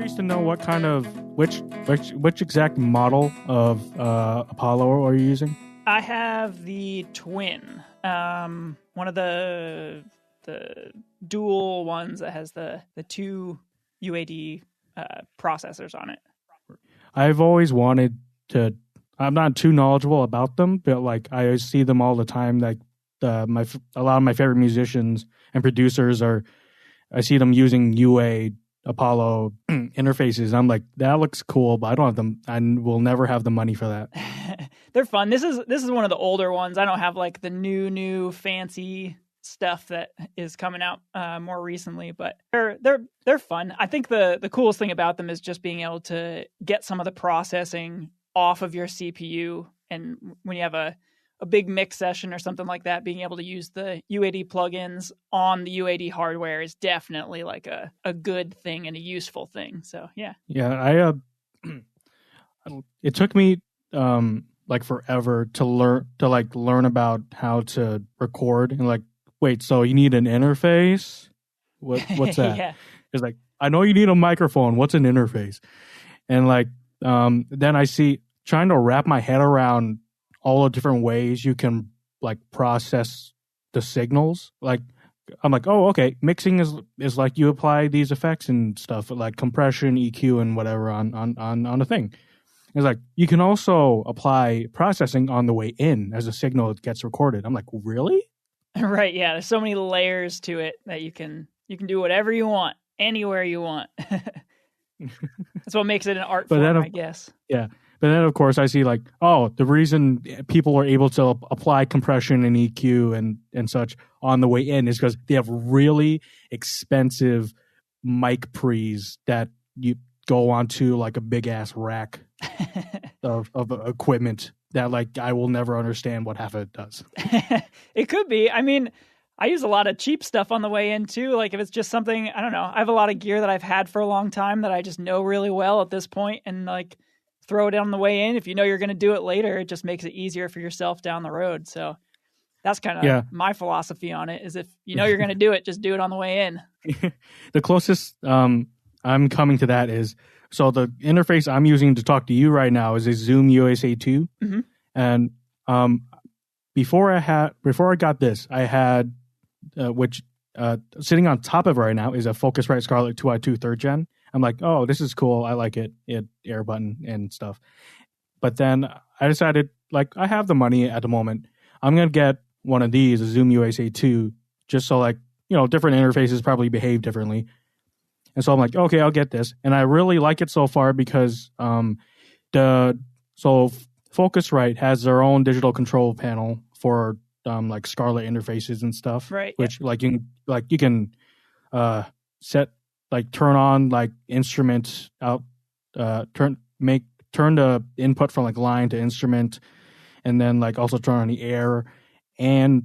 curious to know what kind of which exact model of Apollo are you using? I have the twin, one of the dual ones that has the two UAD processors on it. I've always wanted to. I'm not too knowledgeable about them, but like I see them all the time. Like a lot of my favorite musicians and producers I see them using UA Apollo interfaces. I'm like, that looks cool, but I don't have them. I will never have the money for that. They're fun. This is one of the older ones. I don't have like the new fancy stuff that is coming out more recently, but they're fun. I think the coolest thing about them is just being able to get some of the processing off of your CPU, and when you have a big mix session or something like that, being able to use the UAD plugins on the UAD hardware is definitely like a good thing and a useful thing. So yeah. Yeah, it took me like forever to learn about how to record, and like, wait, so you need an interface? What's that? Yeah. It's like, I know you need a microphone. What's an interface? And like then I see trying to wrap my head around all the different ways you can like process the signals. Like I'm like, oh, okay, mixing is like you apply these effects and stuff like compression, EQ, and whatever on a thing. It's like you can also apply processing on the way in as a signal gets recorded. I'm like, really? Right, yeah. There's so many layers to it that you can do whatever you want, anywhere you want. That's what makes it an art form, I guess. Yeah. But then, of course, I see like, oh, the reason people are able to apply compression and EQ and such on the way in is because they have really expensive mic pre's that you go onto like a big ass rack of equipment that like I will never understand what half of it does. It could be. I mean, I use a lot of cheap stuff on the way in too. Like if it's just something, I don't know. I have a lot of gear that I've had for a long time that I just know really well at this point, and like throw it on the way in. If you know you're going to do it later, it just makes it easier for yourself down the road. So that's kind of my philosophy on it, is if you know you're going to do it, just do it on the way in. The closest I'm coming to that is, so the interface I'm using to talk to you right now is a Zoom USA 2. Mm-hmm. And before I got this, I had which sitting on top of it right now is a Focusrite Scarlett 2i2 3rd gen. I'm like, oh, this is cool. I like it. Air button and stuff. But then I decided, like, I have the money at the moment. I'm going to get one of these, a Zoom USA 2, just so, like, you know, different interfaces probably behave differently. And so I'm like, okay, I'll get this. And I really like it so far because Focusrite has their own digital control panel for like Scarlett interfaces and stuff. Right. Which you can set, like, turn on like instrument out, turn the input from like line to instrument, and then like also turn on the air and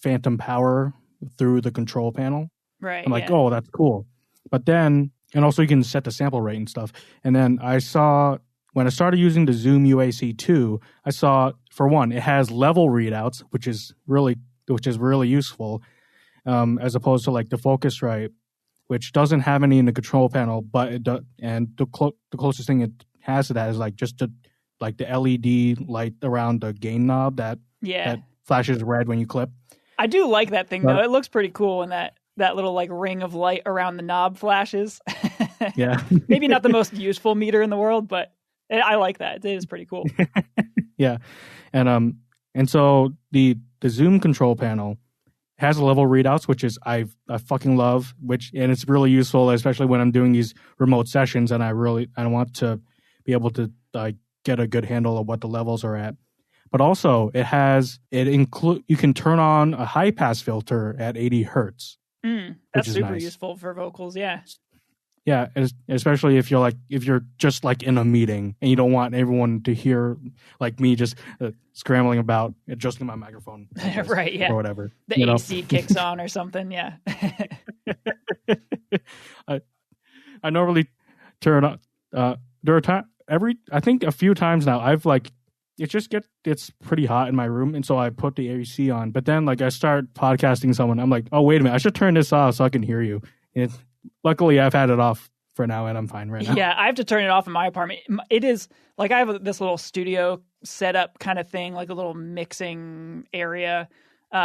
phantom power through the control panel. Right. I'm like, oh, that's cool. But then, and also you can set the sample rate and stuff. And then I saw, when I started using the Zoom UAC 2, I saw, for one, it has level readouts, which is really useful, as opposed to like the Focusrite, which doesn't have any in the control panel, but it does. And the closest thing it has to that is like just the LED light around the gain knob that flashes red when you clip. I do like that thing though. It looks pretty cool when that little like ring of light around the knob flashes. Yeah. Maybe not the most useful meter in the world, but I like that. It is pretty cool. Yeah. And so the Zoom control panel has level readouts, which is I fucking love, and it's really useful, especially when I'm doing these remote sessions and I want to be able to get a good handle of what the levels are at. But also you can turn on a high pass filter at 80 hertz. That's super useful for vocals. Yeah. Yeah, especially if you're just like in a meeting and you don't want everyone to hear like me just scrambling about adjusting my microphone, right? Yeah, or whatever. The AC kicks on or something. Yeah. I normally turn on. There are I think a few times now I've like it's pretty hot in my room, and so I put the AC on. But then like I start podcasting someone, I'm like, oh wait a minute, I should turn this off so I can hear you. And luckily, I've had it off for now, and I'm fine right now. Yeah, I have to turn it off in my apartment. It is like I have this little studio setup kind of thing, like a little mixing area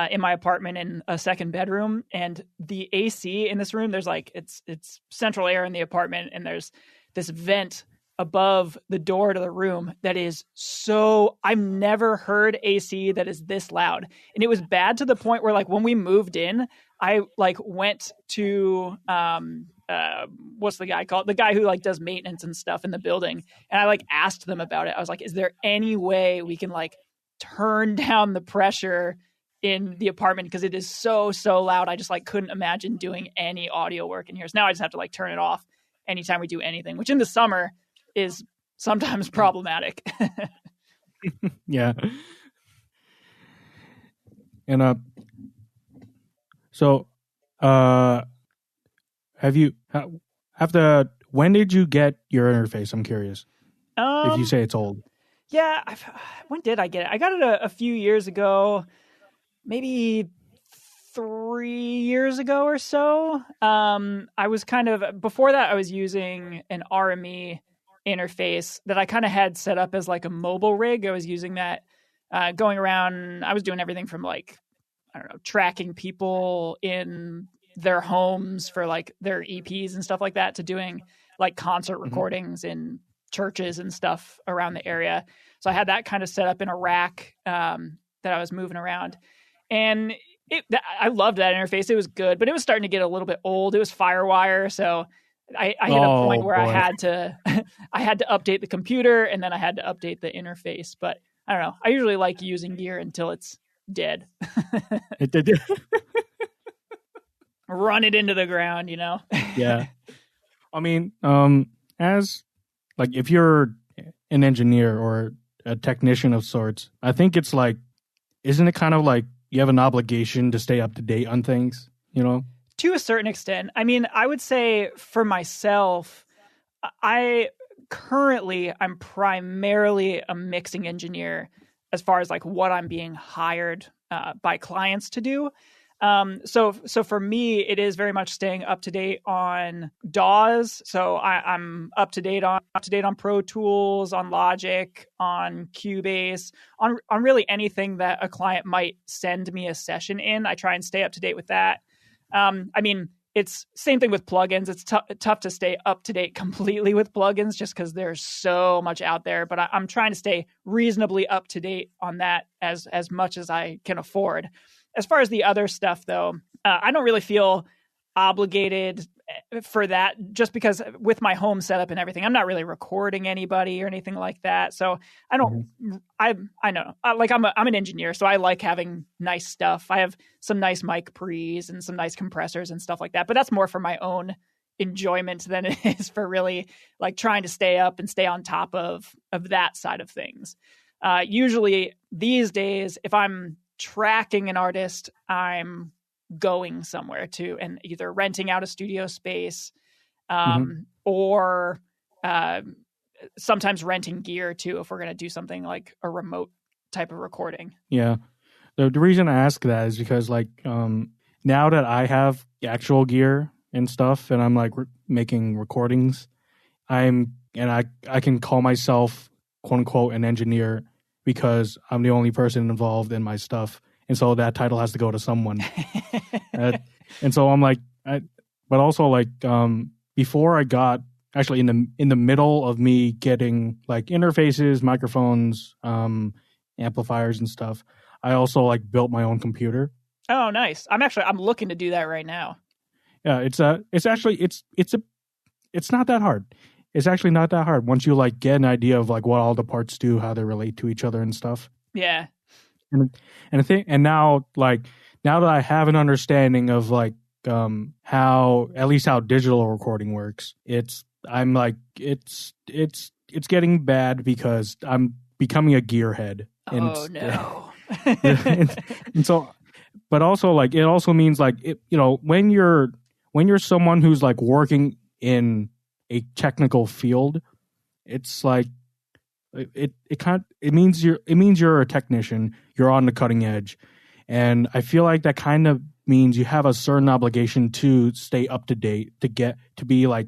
in my apartment in a second bedroom. And the AC in this room, there's like it's central air in the apartment, and there's this vent above the door to the room that is so, I've never heard AC that is this loud. And it was bad to the point where like when we moved in, I like went to what's the guy called? The guy who like does maintenance and stuff in the building. And I like asked them about it. I was like, is there any way we can like turn down the pressure in the apartment? Because it is so loud. I just like couldn't imagine doing any audio work in here. So now I just have to like turn it off anytime we do anything, which in the summer is sometimes problematic. Yeah. And so when did you get your interface? I'm curious. If you say it's old. Yeah, when did I get it? I got it a few years ago, maybe 3 years ago or so. I was before that I was using an RME interface that I kind of had set up as like a mobile rig. I was using that going around. I was doing everything from like, I don't know, tracking people in their homes for like their EPs and stuff like that, to doing like concert recordings in churches and stuff around the area. So I had that kind of set up in a rack that I was moving around, and I loved that interface. It was good, but it was starting to get a little bit old. It was Firewire, so I hit a point where I had to update the computer, and then I had to update the interface. But I don't know. I usually like using gear until it's dead. It did. Run it into the ground, you know? Yeah. I mean, as like if you're an engineer or a technician of sorts, I think it's like, isn't it kind of like you have an obligation to stay up to date on things, you know? To a certain extent. I mean, I would say for myself, I'm primarily a mixing engineer as far as like what I'm being hired by clients to do. So for me, it is very much staying up to date on DAWs. So I'm up to date on Pro Tools, on Logic, on Cubase, on really anything that a client might send me a session in. I try and stay up to date with that. I mean, it's same thing with plugins. It's tough to stay up to date completely with plugins just because there's so much out there. But I'm trying to stay reasonably up to date on that as much as I can afford. As far as the other stuff, though, I don't really feel obligated for that, just because with my home setup and everything, I'm not really recording anybody or anything like that. So I don't. I know. Like I'm an engineer, so I like having nice stuff. I have some nice mic pre's and some nice compressors and stuff like that. But that's more for my own enjoyment than it is for really like trying to stay up and stay on top of that side of things. Usually these days, if I'm tracking an artist, I'm going somewhere to and either renting out a studio space or sometimes renting gear too if we're going to do something like a remote type of recording. Yeah. The reason I ask that is because like now that I have actual gear and stuff and I'm like making recordings, I can call myself quote unquote an engineer because I'm the only person involved in my stuff. And so that title has to go to someone. And so I'm like, but also like before I got actually in the middle of me getting like interfaces, microphones, amplifiers and stuff, I also like built my own computer. Oh, nice. I'm looking to do that right now. Yeah, it's not that hard. It's actually not that hard once you like get an idea of like what all the parts do, how they relate to each other and stuff. Yeah. And now that I have an understanding of like how digital recording works, it's getting bad because I'm becoming a gearhead. Oh no. and so, but also like it also means like when you're someone who's like working in a technical field, it's like it means you're a technician, you're on the cutting edge, and I feel like that kind of means you have a certain obligation to stay up to date, to be like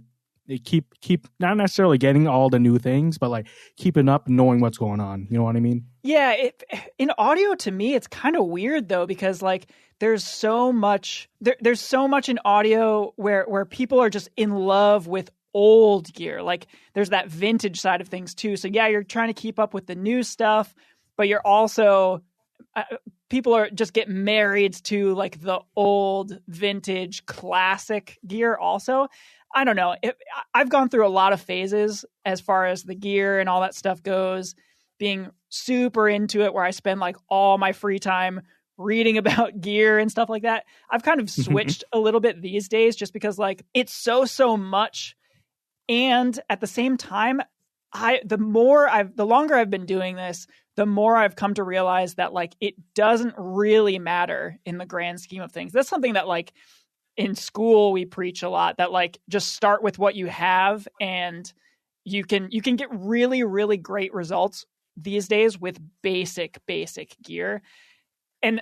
keep not necessarily getting all the new things, but like keeping up, knowing what's going on. You know what I mean? Yeah. In audio, to me, it's kind of weird though, because like there's so much in audio where people are just in love with old gear. Like there's that vintage side of things too. So yeah, you're trying to keep up with the new stuff, but you're also people are just get married to like the old vintage classic gear also. I don't know. I've gone through a lot of phases as far as the gear and all that stuff goes, being super into it where I spend like all my free time reading about gear and stuff like that. I've kind of switched a little bit these days just because like it's so much. And at the same time, the longer I've been doing this, the more I've come to realize that like it doesn't really matter in the grand scheme of things. That's something that like in school we preach a lot, that like just start with what you have and you can get really, really great results these days with basic gear. And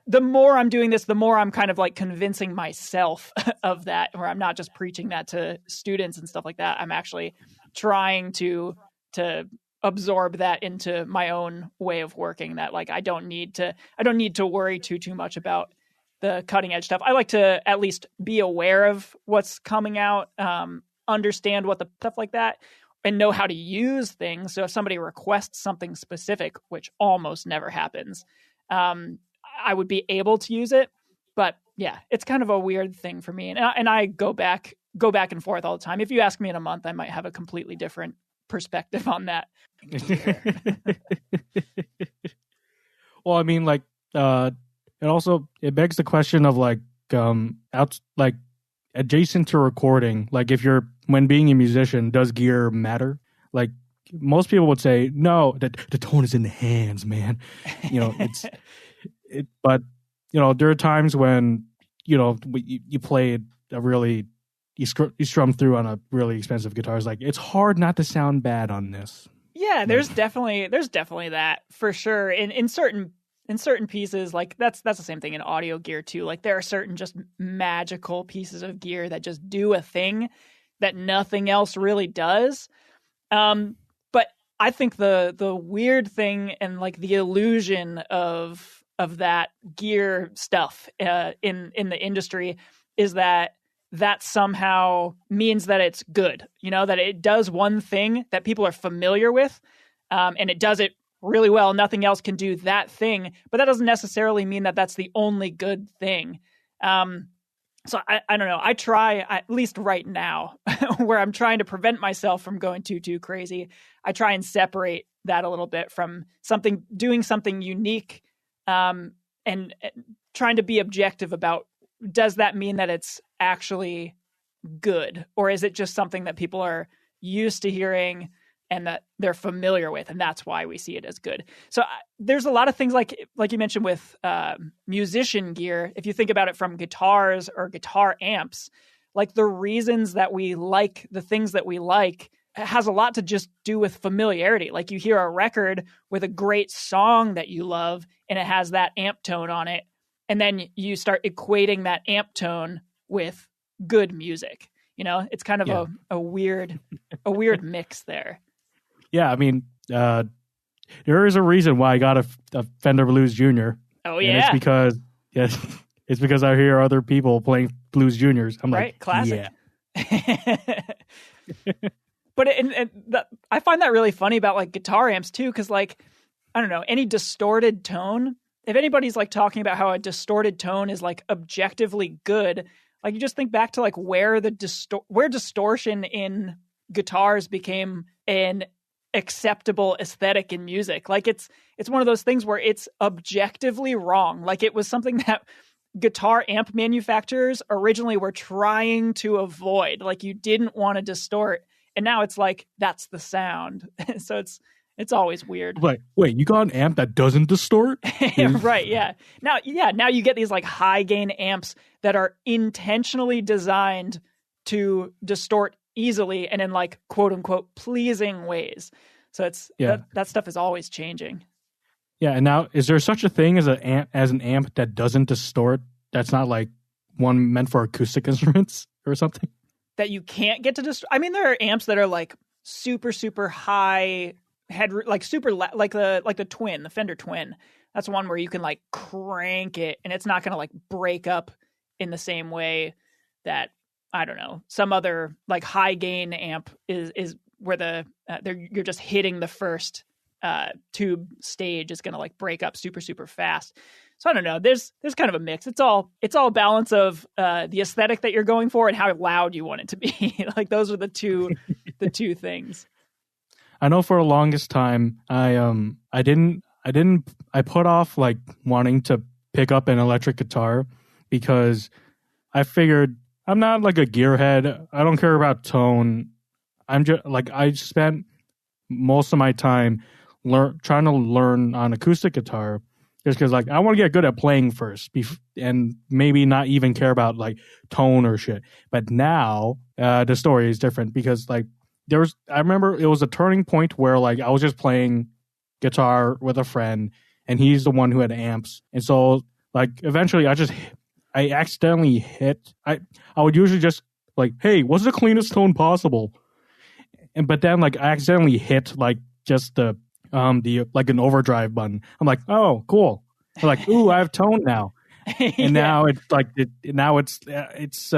the more I'm doing this, the more I'm kind of like convincing myself of that, where I'm not just preaching that to students and stuff like that. I'm actually trying to absorb that into my own way of working, that like I don't need to worry too much about the cutting edge stuff. I like to at least be aware of what's coming out, understand what the stuff like that, and know how to use things. So if somebody requests something specific, which almost never happens, I would be able to use it. But yeah, it's kind of a weird thing for me. And I go back and forth all the time. If you ask me in a month, I might have a completely different perspective on that. Well, I mean, like, it begs the question of like, adjacent to recording, like when being a musician, does gear matter? Like most people would say, no, the tone is in the hands, man. You know, but you know, there are times when, you know, you play you strum through on a really expensive guitar. It's like, it's hard not to sound bad on this. Yeah, there's definitely that for sure. In certain pieces, like that's the same thing in audio gear too. Like there are certain just magical pieces of gear that just do a thing that nothing else really does. But I think the weird thing and like the illusion of that gear stuff in the industry is that somehow means that it's good, you know, that it does one thing that people are familiar with, and it does it really well. Nothing else can do that thing, but that doesn't necessarily mean that that's the only good thing. So I don't know. I try, at least right now, where I'm trying to prevent myself from going too crazy. I try and separate that a little bit from doing something unique, and trying to be objective about, does that mean that it's actually good, or is it just something that people are used to hearing and that they're familiar with, and that's why we see it as good. So there's a lot of things like you mentioned with musician gear. If you think about it from guitars or guitar amps, like the reasons that we like the things that we like has a lot to just do with familiarity. Like you hear a record with a great song that you love and it has that amp tone on it, and then you start equating that amp tone with good music. You know, it's kind of a weird mix there. Yeah, I mean, there is a reason why I got a Fender Blues Junior. Oh yeah, and it's because I hear other people playing Blues Juniors. I'm like, classic. Yeah. But I find that really funny about like guitar amps too, because like, I don't know, any distorted tone. If anybody's like talking about how a distorted tone is like objectively good, like you just think back to like where distortion in guitars became an acceptable aesthetic in music. Like it's one of those things where it's objectively wrong. Like it was something that guitar amp manufacturers originally were trying to avoid. Like you didn't want to distort, and now it's like that's the sound. So it's always weird. Like, wait, you got an amp that doesn't distort? Right, yeah. Now you get these like high gain amps that are intentionally designed to distort easily and in like quote unquote pleasing ways. So that stuff is always changing. Yeah, and now is there such a thing as an amp that doesn't distort? That's not like one meant for acoustic instruments or something? that you can't get to destroy. I mean, there are amps that are like super, super high head, like super, like the Twin, the Fender Twin. That's one where you can like crank it and it's not going to like break up in the same way that, I don't know, some other like high gain amp is where you're just hitting the first tube stage is going to like break up super, super fast. So I don't know. There's kind of a mix. It's all a balance of the aesthetic that you're going for and how loud you want it to be. Like those are the two things. I know for the longest time I put off like wanting to pick up an electric guitar because I figured I'm not like a gearhead. I don't care about tone. I'm just like, I spent most of my time trying to learn on acoustic guitar just because like I want to get good at playing first and maybe not even care about like tone or shit. But now the story is different because like I remember it was a turning point where like I was just playing guitar with a friend and he's the one who had amps. And so like eventually I accidentally hit. I would usually just like, hey, what's the cleanest tone possible? But then like I accidentally hit like just the like an overdrive button. I'm like, oh, cool. I'm like, ooh, I have tone now. And now it's like it's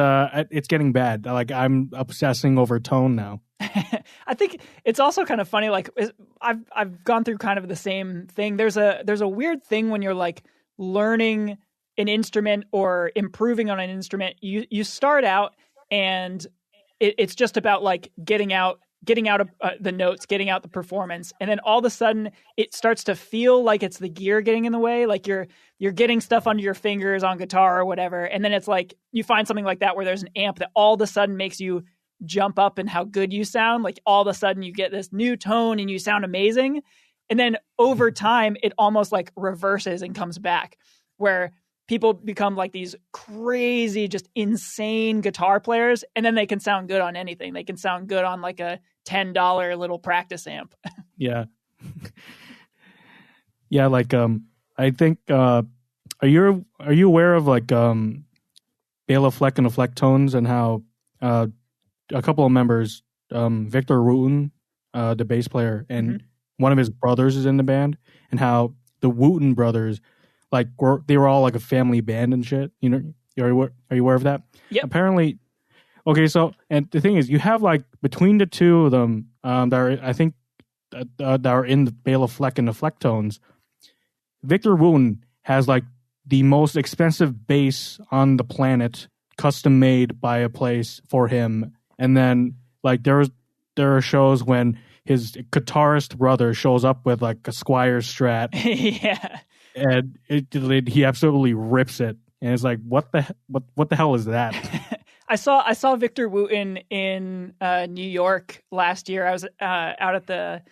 getting bad. Like I'm obsessing over tone now. I think it's also kind of funny. Like I've gone through kind of the same thing. There's a weird thing when you're like learning an instrument or improving on an instrument. You start out and it's just about like getting out of the notes, getting out the performance, and then all of a sudden it starts to feel like it's the gear getting in the way, like you're getting stuff under your fingers on guitar or whatever, and then it's like you find something like that where there's an amp that all of a sudden makes you jump up in how good you sound. Like all of a sudden you get this new tone and you sound amazing, and then over time it almost like reverses and comes back, where people become like these crazy, just insane guitar players, and then they can sound good on anything. They can sound good on like a $10 little practice amp. Yeah. Yeah, like I think are you aware of like Bela Fleck and the Flecktones and how a couple of members, Victor Wooten, the bass player, and one of his brothers is in the band, and how the Wooten brothers like they were all like a family band and shit. You know, are you aware of that? Yeah. Apparently. Okay, so and the thing is, you have like between the two of them, that are, I think that are in the Bela Fleck and the Flecktones. Victor Wooten has like the most expensive bass on the planet, custom made by a place for him. And then like there are shows when his guitarist brother shows up with like a Squier Strat. Yeah. And he absolutely rips it, and it's like, what the hell is that? I saw Victor Wooten in New York last year. I was out at the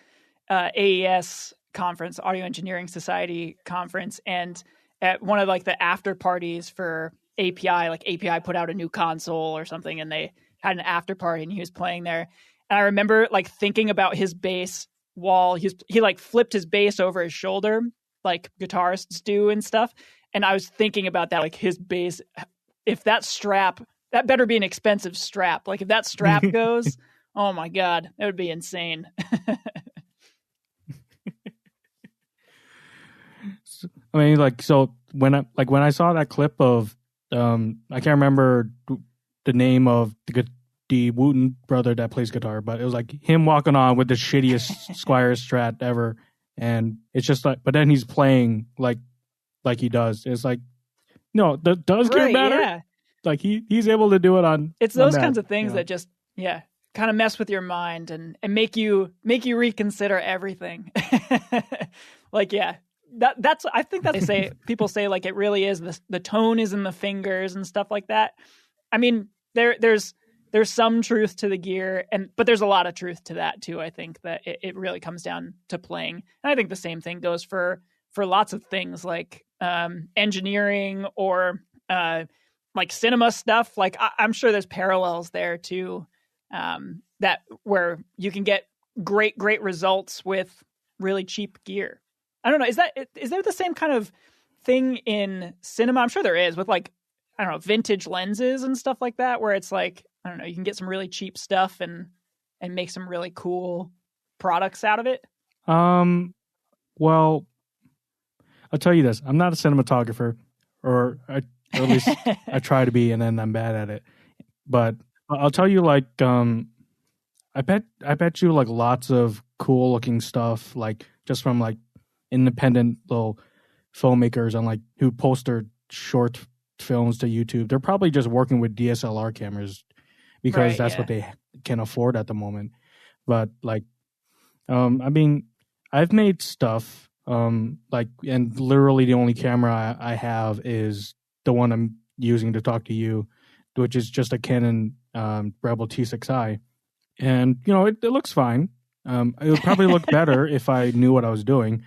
AES conference, Audio Engineering Society conference, and at one of like the after parties for API, like API put out a new console or something, and they had an after party, and he was playing there. And I remember like thinking about his bass while he like flipped his bass over his shoulder, like guitarists do and stuff. And I was thinking about that, like his bass, if that strap, that better be an expensive strap. Like if that strap goes, oh my God, that would be insane. I mean, like, so when I saw that clip of, I can't remember the name of the Wooten brother that plays guitar, but it was like him walking on with the shittiest Squier Strat ever. And it's just like, but then he's playing like he does. It's like, no, that does get better. Yeah. Like he's able to do it on. It's those kinds of things that just, kind of mess with your mind and make you reconsider everything. Like, that's, I think that people say like, it really is the tone is in the fingers and stuff like that. I mean, there's some truth to the gear, but there's a lot of truth to that too. I think that it really comes down to playing. And I think the same thing goes for lots of things like engineering or like cinema stuff. Like I'm sure there's parallels there too, that where you can get great results with really cheap gear. I don't know. Is there the same kind of thing in cinema? I'm sure there is with like, I don't know, vintage lenses and stuff like that, where it's like I don't know, you can get some really cheap stuff and make some really cool products out of it? Well, I'll tell you this. I'm not a cinematographer, or at least I try to be, and then I'm bad at it. But I'll tell you, like, I bet you like lots of cool looking stuff, like just from like independent little filmmakers on like who post their short films to YouTube. They're probably just working with DSLR cameras because that's what they can afford at the moment. But like, I mean, I've made stuff, like, and literally the only camera I have is the one I'm using to talk to you, which is just a Canon Rebel T6i. And, you know, it looks fine. It would probably look better if I knew what I was doing.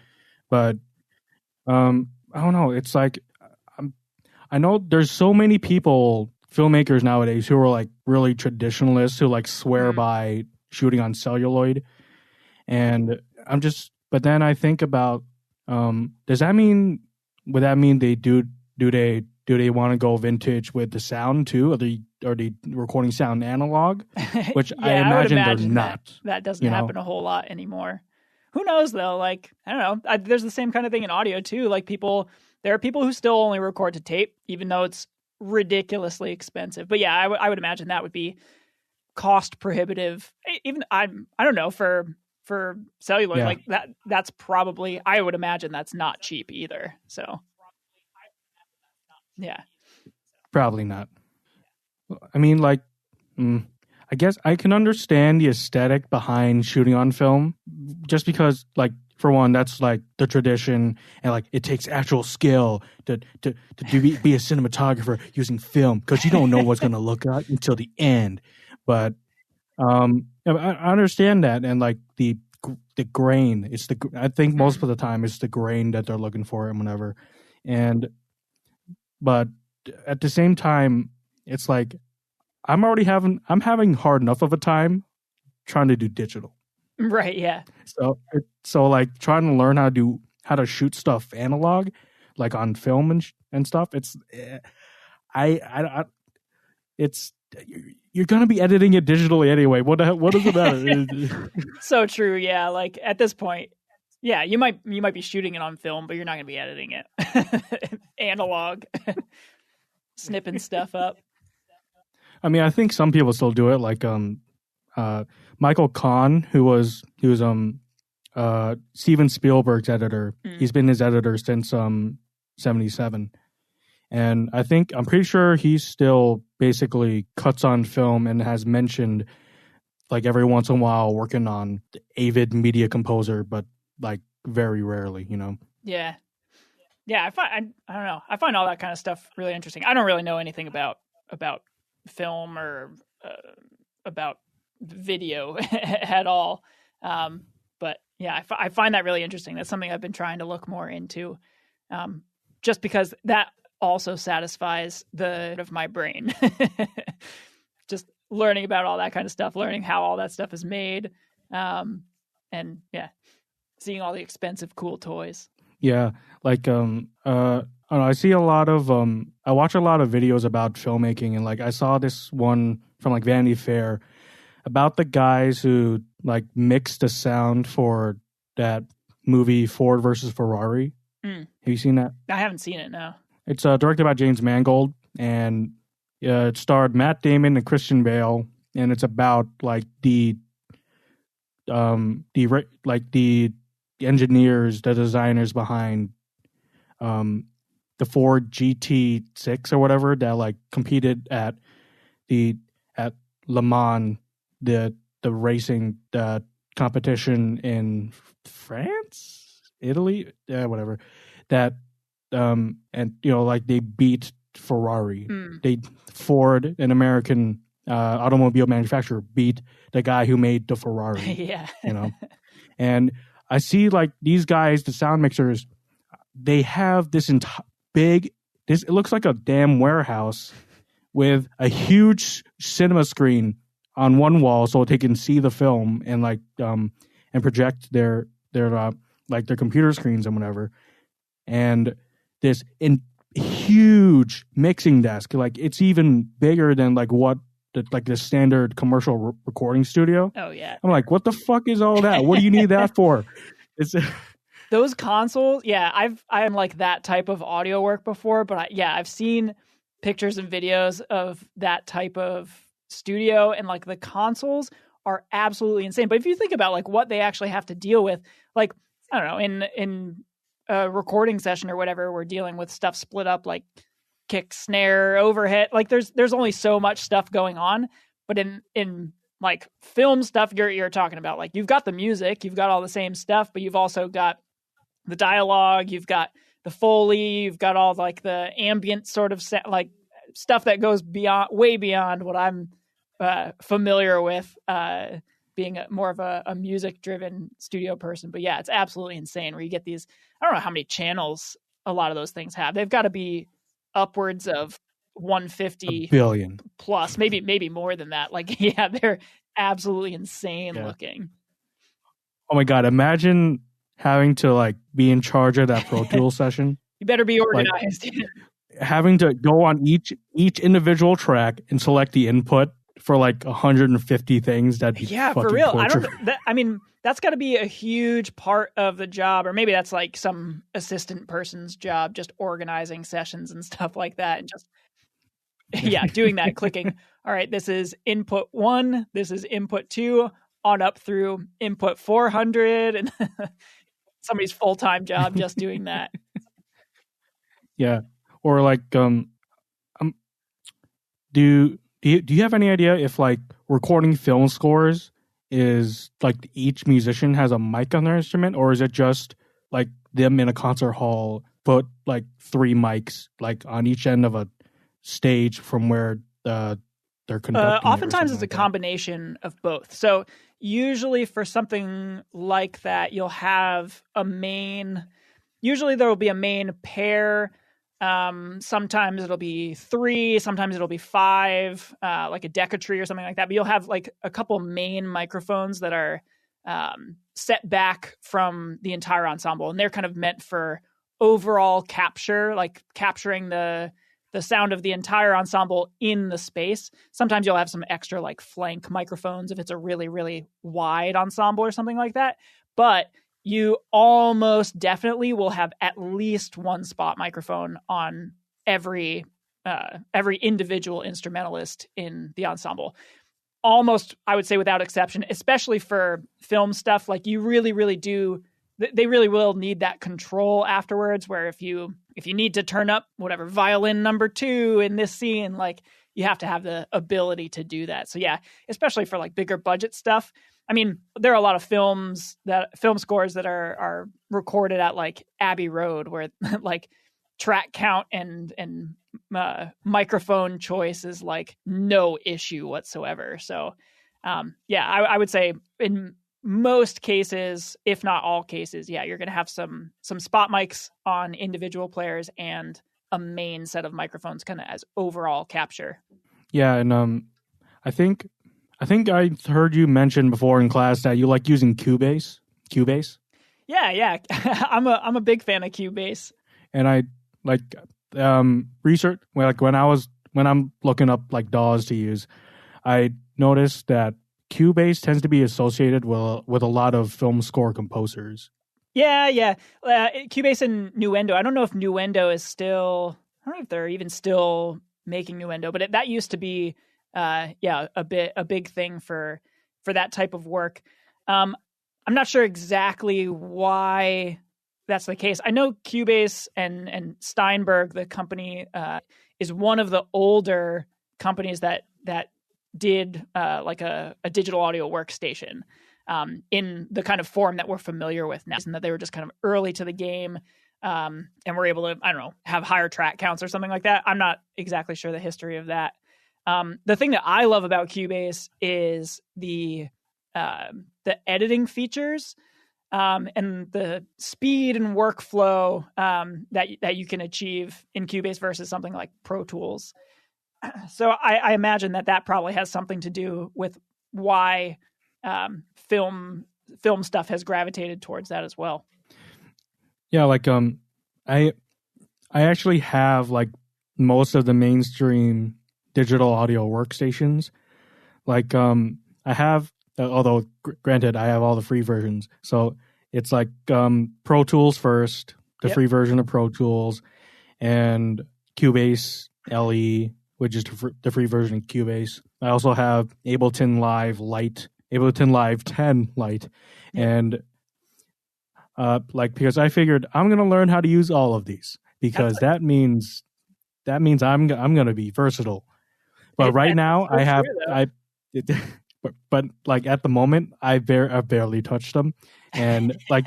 But I don't know. It's like, I know there's so many people, filmmakers nowadays, who are like really traditionalists who like swear by shooting on celluloid. And but then I think about, would that mean do they want to go vintage with the sound too? Are they recording sound analog? Which I imagine they're not. That doesn't happen a whole lot anymore. Who knows though? Like, I don't know. There's the same kind of thing in audio too. Like there are people who still only record to tape, even though it's ridiculously expensive. But yeah, I would imagine that would be cost prohibitive. Even I don't know, for celluloid, like that's probably, I would imagine that's not cheap either. So yeah, probably not. I mean, like, I guess I can understand the aesthetic behind shooting on film, just because, like, for one, that's like the tradition, and like it takes actual skill to be a cinematographer using film, because you don't know what's going to look like until the end. But I understand that, and like the grain, I think most of the time it's the grain that they're looking for and whatever, but at the same time, it's like I'm having hard enough of a time trying to do digital. Right. Yeah. So like trying to learn how to shoot stuff analog, like on film and stuff. It's you're gonna be editing it digitally anyway. What does it matter? So true. Yeah. Like at this point, yeah, you might be shooting it on film, but you're not gonna be editing it analog, snipping stuff up. I mean, I think some people still do it, like Michael Kahn, who was Steven Spielberg's editor. He's been his editor since 77. And I'm pretty sure he still basically cuts on film and has mentioned, like, every once in a while working on the Avid Media Composer, but like very rarely, you know? Yeah. Yeah. I don't know. I find all that kind of stuff really interesting. I don't really know anything about film or about video at all. But yeah, I find that really interesting. That's something I've been trying to look more into, just because that also satisfies of my brain. Just learning about all that kind of stuff, learning how all that stuff is made. And yeah, seeing all the expensive, cool toys. Yeah. Like, I don't know, I see a lot of, I watch a lot of videos about filmmaking, and like I saw this one from like Vanity Fair about the guys who like mixed the sound for that movie Ford versus Ferrari. Have you seen that? I haven't seen it, no. It's directed by James Mangold, and it starred Matt Damon and Christian Bale, and it's about like the engineers, the designers behind the Ford GT6 or whatever that like competed at Le Mans, the racing competition in France, Italy, whatever. That and you know, like they beat Ferrari. Ford, an American automobile manufacturer, beat the guy who made the Ferrari. Yeah, you know, and I see like these guys, the sound mixers, they have this it looks like a damn warehouse with a huge cinema screen on one wall so they can see the film and like and project their computer screens and whatever. And this huge mixing desk, like it's even bigger than like what the standard commercial recording studio. Oh yeah. I'm like, what the fuck is all that? What do you need that for? It's those consoles. Yeah, I'm like that type of audio work before, but I've seen pictures and videos of that type of studio, and like the consoles are absolutely insane. But if you think about like what they actually have to deal with, like, I don't know, in a recording session or whatever, we're dealing with stuff split up like kick, snare, overhead. Like there's only so much stuff going on. But in like film stuff, you're talking about like you've got the music, you've got all the same stuff, but you've also got the dialogue, you've got the Foley, you've got all like the ambient sort of like stuff that goes way beyond what I'm familiar with, being more of a music-driven studio person. But yeah, it's absolutely insane where you get these, I don't know how many channels a lot of those things have. They've got to be upwards of 150 billion plus, maybe more than that. Like, yeah, they're absolutely insane looking. Oh my God. Imagine having to like be in charge of that Pro Tools session. You better be organized. Like, having to go on each individual track and select the input for like 150 things. That'd be for real. Torture. I mean, that's got to be a huge part of the job, or maybe that's like some assistant person's job, just organizing sessions and stuff like that, and just doing that, clicking. All right, this is input 1, this is input 2, on up through input 400, and somebody's full-time job just doing that. Yeah, or like, do you have any idea if like recording film scores is like each musician has a mic on their instrument, or is it just like them in a concert hall put like 3 mics like on each end of a stage from where they're conducting? Oftentimes it's a combination of both. So usually for something like that, you'll have usually there will be a main pair. Sometimes it'll be 3, sometimes it'll be 5, like a Decatree or something like that. But you'll have like a couple main microphones that are set back from the entire ensemble, and they're kind of meant for overall capture, like capturing the sound of the entire ensemble in the space. Sometimes you'll have some extra like flank microphones if it's a really, really wide ensemble or something like that. But you almost definitely will have at least one spot microphone on every individual instrumentalist in the ensemble. Almost, I would say without exception, especially for film stuff, like you really, really do, they really will need that control afterwards, where if you need to turn up whatever violin number 2 in this scene, like you have to have the ability to do that. So yeah, especially for like bigger budget stuff. I mean, there are a lot of film scores that are recorded at like Abbey Road, where like track count and microphone choice is like no issue whatsoever. So I would say in most cases, if not all cases, you're going to have some spot mics on individual players and a main set of microphones kind of as overall capture. Yeah, and I think I heard you mention before in class that you like using Cubase. Cubase? Yeah. I'm a big fan of Cubase. And I like research when I'm looking up like DAWs to use, I noticed that Cubase tends to be associated with a lot of film score composers. Yeah. Cubase and Nuendo. I don't know if Nuendo is still. I don't know if they're even still making Nuendo, but that used to be, a big thing for that type of work. I'm not sure exactly why that's the case. I know Cubase and Steinberg, the company, is one of the older companies that did like a digital audio workstation in the kind of form that we're familiar with now, and that they were just kind of early to the game, and were able to, I don't know, have higher track counts or something like that. I'm not exactly sure the history of that. The thing that I love about Cubase is the editing features and the speed and workflow that you can achieve in Cubase versus something like Pro Tools. So I imagine that probably has something to do with why film stuff has gravitated towards that as well. Yeah, like I actually have like most of the mainstream digital audio workstations, Like I have, although granted, I have all the free versions. So it's like Pro Tools first, the free version of Pro Tools, and Cubase LE, which is the free version of Cubase. I also have Ableton Live Lite, Ableton Live 10 Lite, and because I figured I'm gonna learn how to use all of these because that means I'm gonna be versatile. But right now I have but like at the moment I've barely touched them, and like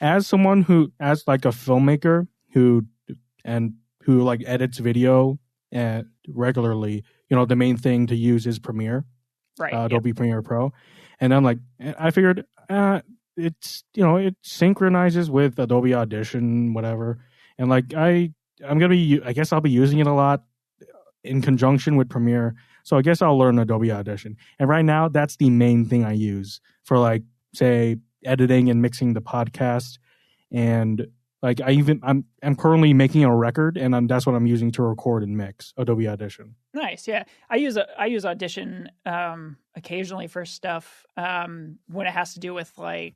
as like a filmmaker who like edits video regularly, the main thing to use is Premiere, right? Adobe Premiere Pro, and I'm like, I figured it's it synchronizes with Adobe Audition, whatever, and like I guess I'll be using it a lot in conjunction with Premiere. So I guess I'll learn Adobe Audition. And right now, that's the main thing I use for, like, say, editing and mixing the podcast. And like I'm currently making a record, and that's what I'm using to record and mix, Adobe Audition. Nice, yeah. I use Audition occasionally for stuff when it has to do with I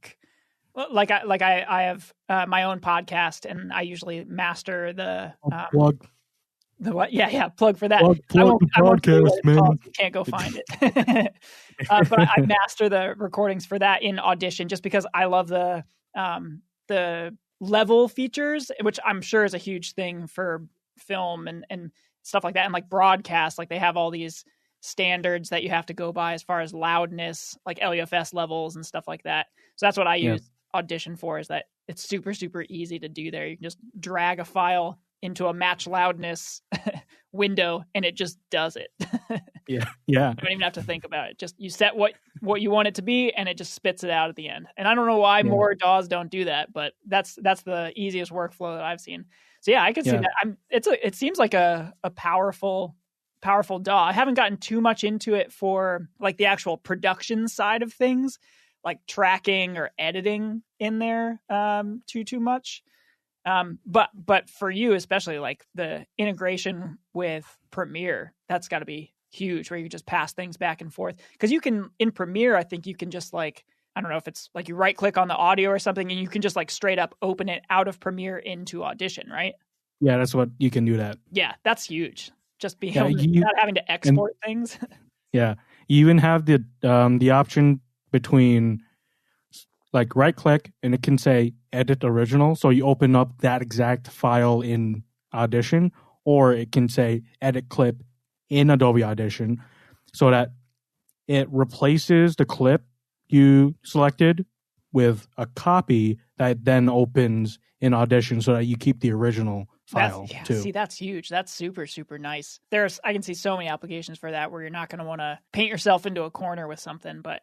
have my own podcast, and I usually master the plug. The what? Yeah. Plug for that. Plug the podcast, man. You can't go find it. But I master the recordings for that in Audition, just because I love the level features, which I'm sure is a huge thing for film and stuff like that, and like broadcast. Like they have all these standards that you have to go by as far as loudness, like LUFS levels and stuff like that. So that's what I use Audition for. Is that it's super, super easy to do there. You can just drag a file into a match loudness window, and it just does it. Yeah. You don't even have to think about it. Just you set what you want it to be, and it just spits it out at the end. And I don't know why more DAWs don't do that, but that's the easiest workflow that I've seen. So yeah, I can see that. It seems like a powerful DAW. I haven't gotten too much into it for like the actual production side of things, like tracking or editing in there too much. But for you, especially like the integration with Premiere, that's got to be huge, where you just pass things back and forth. Because you can, in Premiere, I think you can just like, I don't know if it's like you right click on the audio or something, and you can just like straight up open it out of Premiere into Audition, right? Yeah, that's what you can do that. Yeah, that's huge. Just being able to, not having to export things. Yeah, you even have the option between like right click, and it can say edit original. So you open up that exact file in Audition, or it can say edit clip in Adobe Audition, so that it replaces the clip you selected with a copy that then opens in Audition, so that you keep the original file too. See, that's huge. That's super, super nice. I can see so many applications for that where you're not going to want to paint yourself into a corner with something, but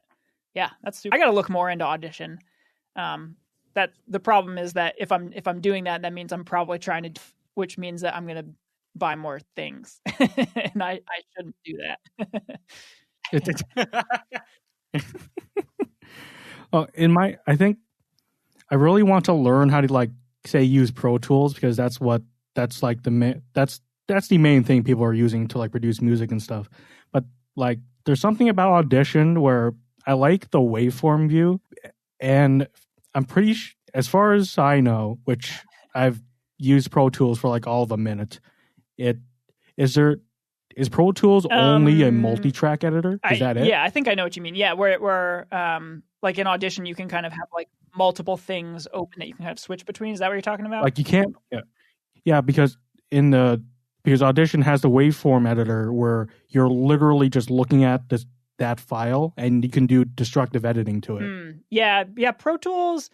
yeah, that's super. I got to look more into Audition. That the problem is that if I'm doing that, that means I'm probably which means that I'm going to buy more things, and I shouldn't do that. I think I really want to learn how to like say use Pro Tools, because that's the main thing people are using to like produce music and stuff. But like there's something about Audition where I like the waveform view, and I'm pretty as far as I know, which I've used Pro Tools for like all of a minute. Is Pro Tools only a multi-track editor? Is that it? Yeah, I think I know what you mean. Yeah, where like in Audition you can kind of have like multiple things open that you can kind of switch between. Is that what you're talking about? Like you can't. Yeah, because Audition has the waveform editor where you're literally just looking at that file, and you can do destructive editing to it. Yeah. Pro Tools,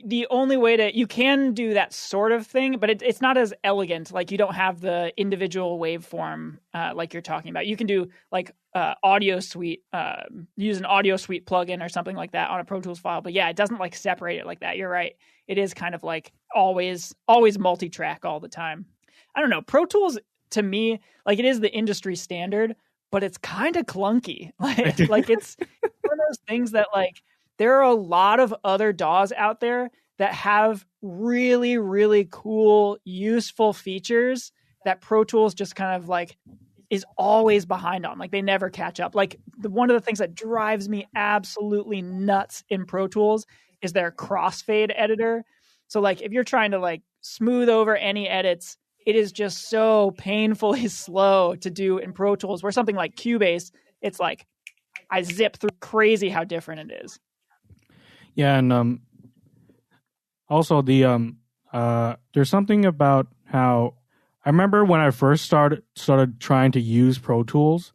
the only way you can do that sort of thing, but it's not as elegant. Like you don't have the individual waveform like you're talking about. You can do like Audio Suite, use an Audio Suite plugin or something like that on a Pro Tools file. But yeah, it doesn't like separate it like that. You're right. It is kind of like always multi-track all the time. I don't know. Pro Tools to me, like it is the industry standard, but it's kind of clunky. Like it's one of those things that like there are a lot of other DAWs out there that have really, really cool, useful features that Pro Tools just kind of like is always behind on. Like they never catch up. Like one of the things that drives me absolutely nuts in Pro Tools is their crossfade editor. So like if you're trying to like smooth over any edits, it is just so painfully slow to do in Pro Tools, where something like Cubase, it's like I zip through. Crazy how different it is. Yeah, and also the there's something about how I remember when I first started trying to use Pro Tools,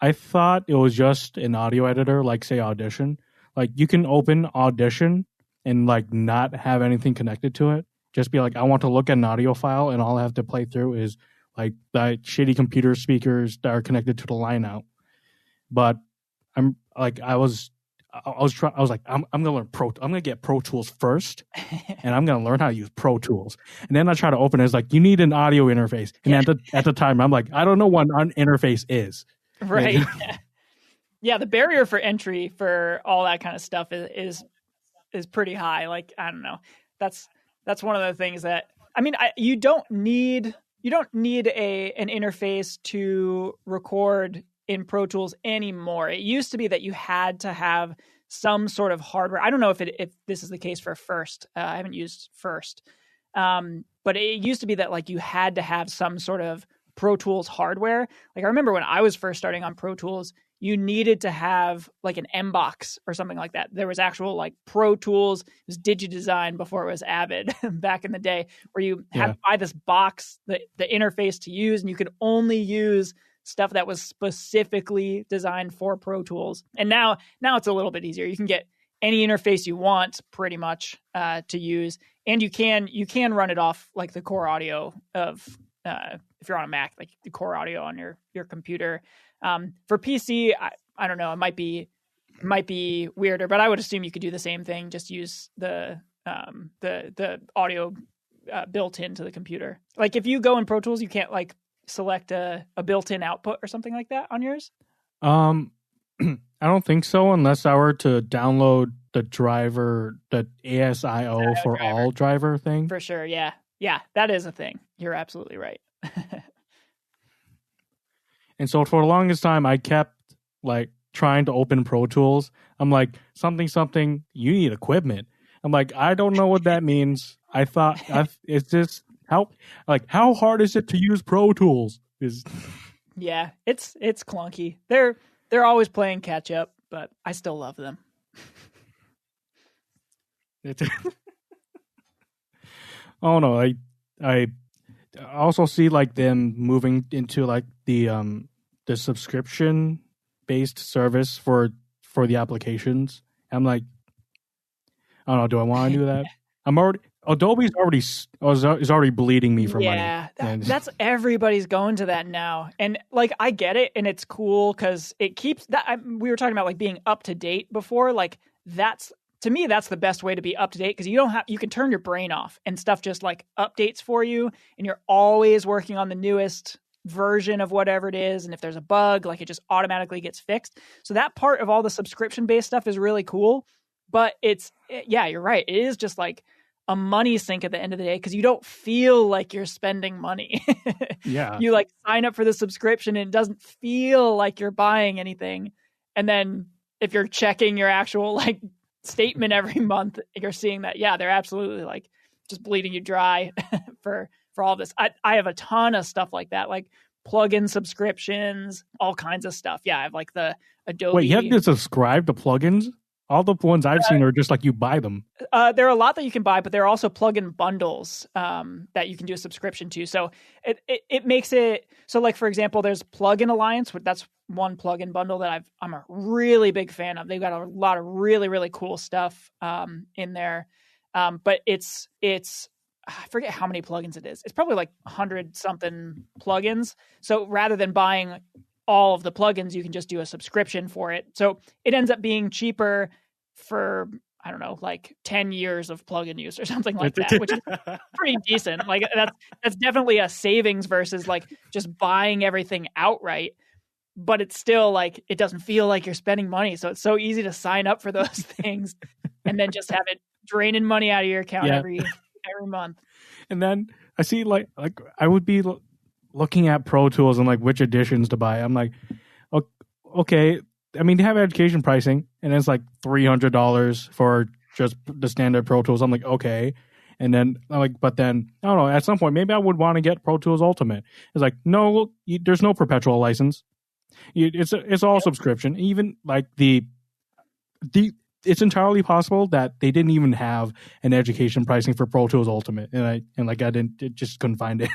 I thought it was just an audio editor, like say Audition. Like you can open Audition and like not have anything connected to it. Just be like, I want to look at an audio file, and all I have to play through is like the shitty computer speakers that are connected to the line out. But I'm like, I was like, I'm gonna learn I'm gonna get Pro Tools first, and I'm gonna learn how to use Pro Tools. And then I try to open it. It's like, you need an audio interface. And at the time, I'm like, I don't know what an interface is. Right. Yeah, the barrier for entry for all that kind of stuff is pretty high. Like, I don't know. That's one of the things that, I mean, you don't need an interface to record in Pro Tools anymore. It used to be that you had to have some sort of hardware. I don't know if this is the case for First. I haven't used First. But it used to be that like you had to have some sort of Pro Tools hardware. Like I remember when I was first starting on Pro Tools, you needed to have like an M-Box or something like that. There was actual like Pro Tools. It was DigiDesign before it was Avid back in the day, where you had to buy this box, the interface to use, and you could only use stuff that was specifically designed for Pro Tools. And now it's a little bit easier. You can get any interface you want pretty much to use, and you can run it off like the core audio of if you're on a Mac, like the core audio on your computer. For PC, I don't know. It might be weirder, but I would assume you could do the same thing. Just use the audio built into the computer. Like if you go in Pro Tools, you can't like select a built-in output or something like that on yours. I don't think so, unless I were to download the driver, the ASIO for driver. All driver thing. For sure, yeah, that is a thing. You're absolutely right. And so for the longest time, I kept like trying to open Pro Tools. I'm like, something, you need equipment. I'm like, I don't know what that means. I thought it's just how hard is it to use Pro Tools? Yeah, it's clunky. They're always playing catch up, but I still love them. Oh no, I also see like them moving into like the subscription based service for the applications. I'm like, I don't know, do I want to do that? Adobe's already bleeding me for money. Yeah, that's everybody's going to that now, and like I get it, and it's cool because it keeps that. We were talking about like being up to date before. Like to me, that's the best way to be up to date, because you can turn your brain off and stuff just like updates for you, and you're always working on the newest version of whatever it is. And if there's a bug, like it just automatically gets fixed. So that part of all the subscription based stuff is really cool. But you're right. It is just like a money sink at the end of the day, because you don't feel like you're spending money. Yeah. You like sign up for the subscription and it doesn't feel like you're buying anything. And then if you're checking your actual like statement every month, you're seeing that, yeah, they're absolutely like just bleeding you dry for all this. I have a ton of stuff like that, like plugin subscriptions, all kinds of stuff. Yeah, I have like the Adobe. Wait, you have to subscribe to plugins? All the ones I've seen are just like you buy them. There are a lot that you can buy, but there are also plugin bundles that you can do a subscription to. So it makes it so, like, for example, there's Plugin Alliance. That's one plugin bundle that I'm a really big fan of. They've got a lot of really, really cool stuff in there. But it's I forget how many plugins it is. It's probably like 100 something plugins. So rather than buying all of the plugins, you can just do a subscription for it. So it ends up being cheaper for, I don't know, like 10 years of plugin use or something like that, which is pretty decent. Like that's definitely a savings versus like just buying everything outright. But it's still like, it doesn't feel like you're spending money. So it's so easy to sign up for those things and then just have it draining money out of your account every month. And then I see like I would be looking at Pro Tools and like which editions to buy. I'm like, okay. I mean, they have education pricing, and it's like $300 for just the standard Pro Tools. I'm like, okay. And then I'm like, but then I don't know. At some point, maybe I would want to get Pro Tools Ultimate. It's like, no, there's no perpetual license. It's all subscription. Even like the it's entirely possible that they didn't even have an education pricing for Pro Tools Ultimate, and I just couldn't find it.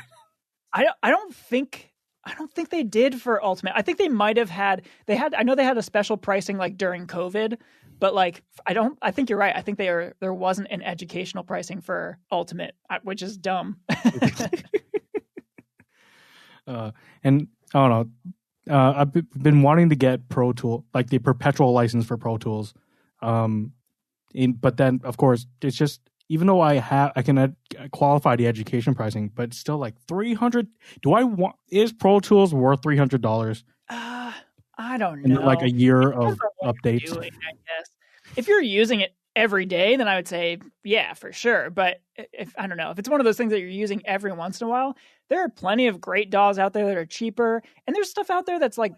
I don't think they did for Ultimate. I think they might have had. I know they had a special pricing like during COVID, but like I think you're right. I think there wasn't an educational pricing for Ultimate, which is dumb. And I don't know. I've been wanting to get Pro Tool, like the perpetual license for Pro Tools. But then of course it's just, even though I can qualify the education pricing, but it's still like $300. Is Pro Tools worth $300? I don't know. In like a year of updates. I guess if you're using it every day, then I would say yeah, for sure. But if I don't know, if it's one of those things that you're using every once in a while, there are plenty of great DAWs out there that are cheaper, and there's stuff out there that's like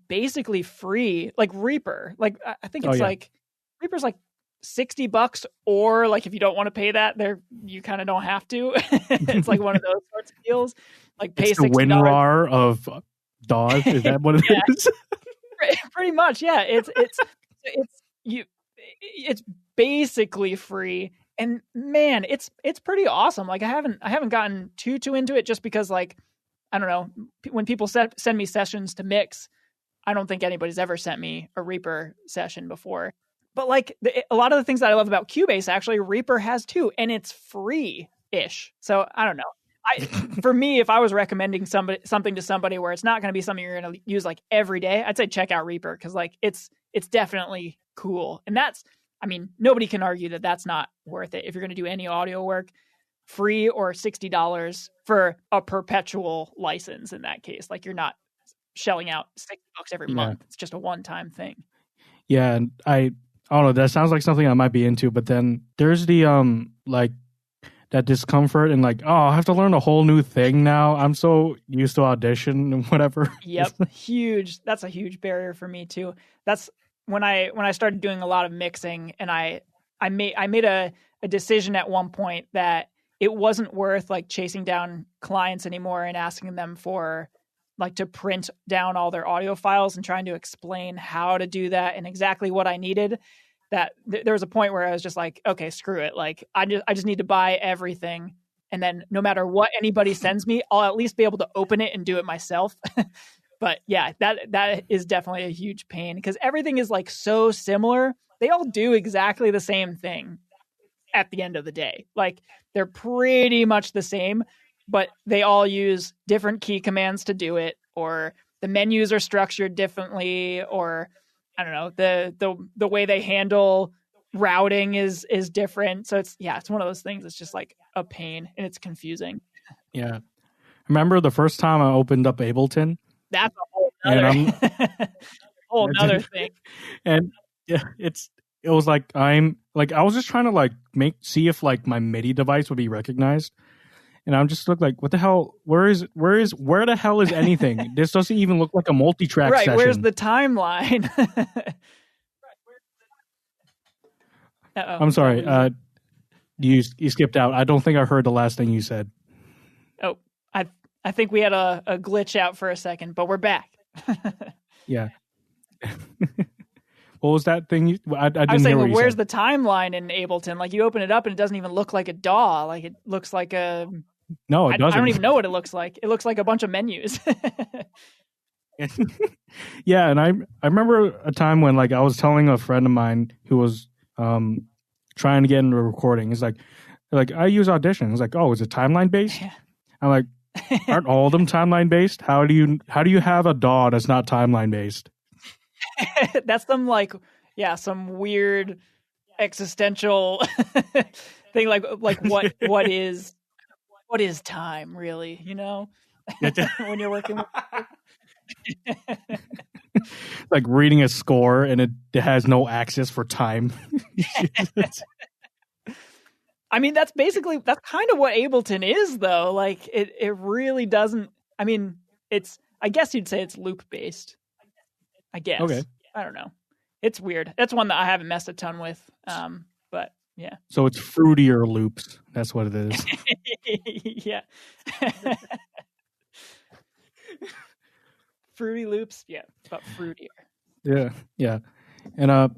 basically free, like Reaper. Like I think it's like Reaper's like $60, or like if you don't want to pay that, you kind of don't have to. It's like one of those sorts of deals. Like pay it's the $60 WinRAR of DAWs. Is that what it is? Pretty much, yeah. It's basically free, and man, it's pretty awesome. Like I haven't gotten too into it, just because like I don't know, when people send me sessions to mix, I don't think anybody's ever sent me a Reaper session before. But like a lot of the things that I love about Cubase, actually, Reaper has too, and it's free-ish. So I don't know. For me, if I was recommending something to somebody where it's not going to be something you're going to use like every day, I'd say check out Reaper, because like it's definitely cool. And nobody can argue that that's not worth it if you're going to do any audio work. Free or $60 for a perpetual license. In that case, like you're not shelling out $60 every month. It's just a one-time thing. Yeah, and I don't know, that sounds like something I might be into, but then there's the like that discomfort and like, oh, I have to learn a whole new thing now. I'm so used to Audition and whatever. Yep. Huge. That's a huge barrier for me too. That's when I started doing a lot of mixing, and I made a decision at one point that it wasn't worth like chasing down clients anymore and asking them for like to print down all their audio files and trying to explain how to do that and exactly what I needed. That there was a point where I was just like, okay, screw it. Like I just need to buy everything. And then no matter what anybody sends me, I'll at least be able to open it and do it myself. But yeah, that is definitely a huge pain, because everything is like so similar. They all do exactly the same thing at the end of the day. Like they're pretty much the same, but they all use different key commands to do it, or the menus are structured differently, or I don't know, the way they handle routing is different. So it's one of those things. It's just like a pain, and it's confusing. Yeah. Remember the first time I opened up Ableton? That's a whole nother thing. And yeah, it was like I was just trying to like see if like my MIDI device would be recognized. And I'm just like, what the hell? Where the hell is anything? This doesn't even look like a multi-track session. Where's the timeline? I'm sorry. You skipped out. I don't think I heard the last thing you said. Oh, I think we had a glitch out for a second, but we're back. Yeah. What was that thing? I didn't I was saying, hear what you where's said. the timeline in Ableton? Like you open it up and it doesn't even look like a DAW. Like it looks like a... No, it doesn't. I don't even know what it looks like. It looks like a bunch of menus. Yeah, and I remember a time when like I was telling a friend of mine who was trying to get into recording. He's like I use Audition. He's like, oh, is it timeline based? Yeah. I'm like, aren't all of them timeline based? How do you have a DAW that's not timeline based? That's some some weird existential thing. Like what is time really? You know, when you're working with like reading a score and it has no access for time. I mean, that's kind of what Ableton is, though. Like it really doesn't. I mean, I guess you'd say it's loop based. I guess. Okay. I don't know. It's weird. That's one that I haven't messed a ton with. But yeah. So it's fruitier loops. That's what it is. Yeah. Fruity loops. Yeah. But fruitier. Yeah. Yeah. And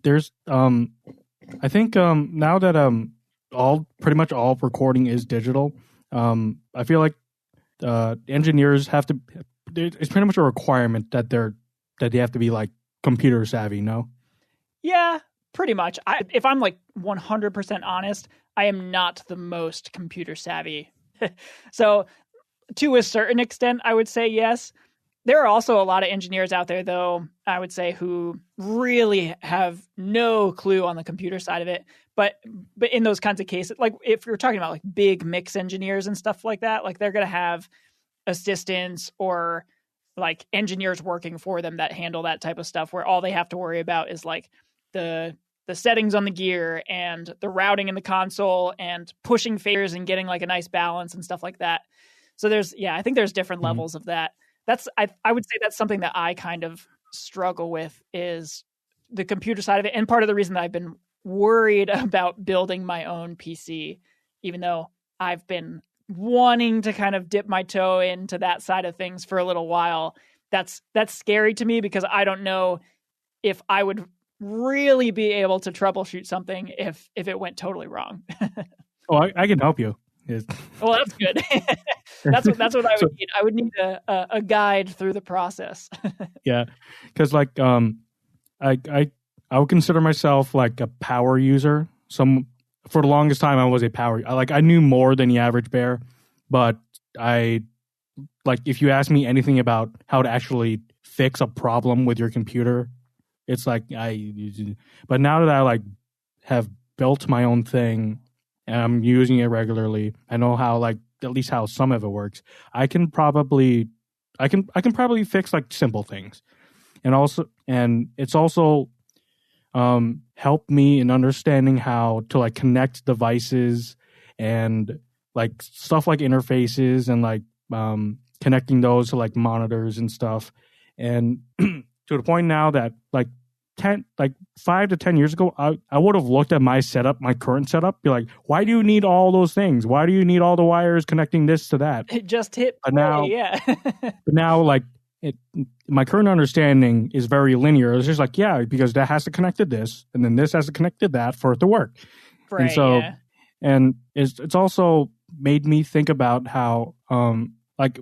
there's I think now that pretty much all recording is digital, I feel like engineers have to. It's pretty much a requirement that they have to be like computer savvy. No. Yeah, pretty much. If I'm like 100% honest, I am not the most computer savvy. So, to a certain extent, I would say yes. There are also a lot of engineers out there, though, I would say, who really have no clue on the computer side of it. But in those kinds of cases, like if you're talking about like big mix engineers and stuff like that, like they're going to have assistants or like engineers working for them that handle that type of stuff, where all they have to worry about is like the settings on the gear and the routing in the console and pushing faders and getting like a nice balance and stuff like that. So I think there's different levels of that. I would say that's something that I kind of struggle with, is the computer side of it. And part of the reason that I've been worried about building my own PC, even though I've been wanting to kind of dip my toe into that side of things for a little while, that's scary to me, because I don't know if I would really be able to troubleshoot something if it went totally wrong. Oh, I can help you. Well, that's good. that's what I would need. I would need a guide through the process. Yeah, because like I would consider myself like a power user. For the longest time, I was a power. I knew more than the average bear, but if you ask me anything about how to actually fix a problem with your computer, it's like But now that I have built my own thing and I'm using it regularly, I know how at least how some of it works. I can probably fix like simple things, and it's also helped me in understanding how to like connect devices and like stuff like interfaces and like connecting those to like monitors and stuff, and to the point now that 5 to 10 years ago, I would have looked at my current setup, be like, why do you need all those things? Why do you need all the wires connecting this to that? It just hit play, yeah. But now, my current understanding is very linear. It's just because that has to connect to this, and then this has to connect to that for it to work. Right, and so, yeah. And it's also made me think about how,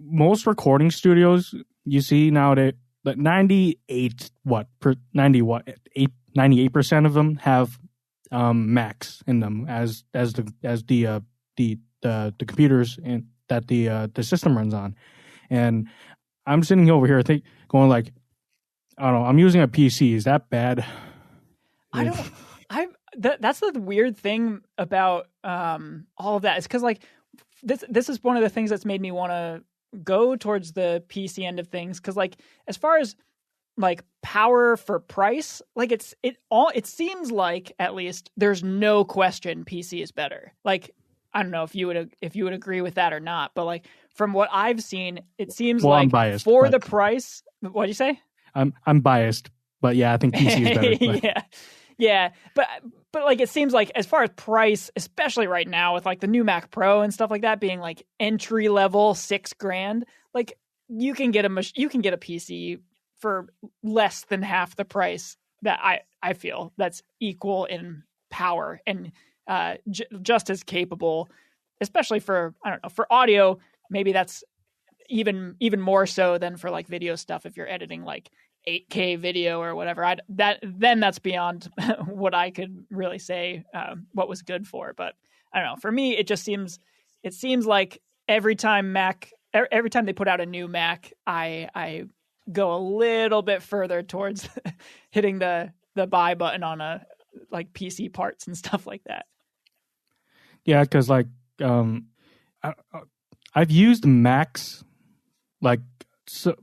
most recording studios you see nowadays, but 98% of them have Macs in them as the computers that the system runs on, and I'm sitting over here going I don't know, I'm using a PC. Is that bad? That's the weird thing about all of that, is because this is one of the things that's made me want to go towards the PC end of things, because as far as power for price, it seems like, at least, there's no question PC is better. I don't know if you would agree with that or not, but from what I've seen, it seems I'm biased, for the price. What do you say? I'm biased, but yeah, I think PC is better. Yeah, but it seems like, as far as price, especially right now with the new Mac Pro and stuff like that being entry level $6,000, you can get a PC for less than half the price that I feel that's equal in power and just as capable, especially for, I don't know, for audio. Maybe that's even more so than for video stuff, if you're editing 8K video or whatever. That's beyond what I could really say what was good for. But I don't know. For me, it seems like every time they put out a new Mac, I go a little bit further towards hitting the buy button on a PC parts and stuff like that. Yeah, because I've used Macs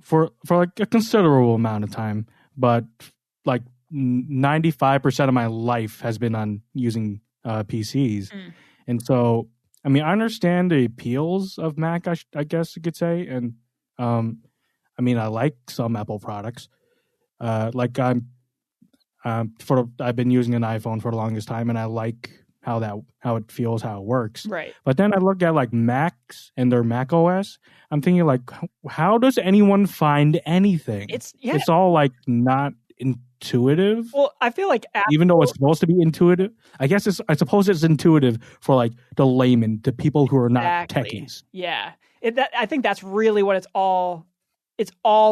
for a considerable amount of time, but 95% of my life has been on using PCs, and so I mean, I understand the appeals of Mac, I guess you could say. And I mean, I like some Apple products. Like I've been using an iPhone for the longest time, and I like how it feels, how it works. Right. But then I look at like Macs and their Mac OS. I'm thinking like, how does anyone find anything? It's all like not intuitive. Well, I feel like Apple, even though it's supposed to be intuitive, I suppose it's intuitive for like the layman, the people who are not techies. Yeah. I think that's really what it's all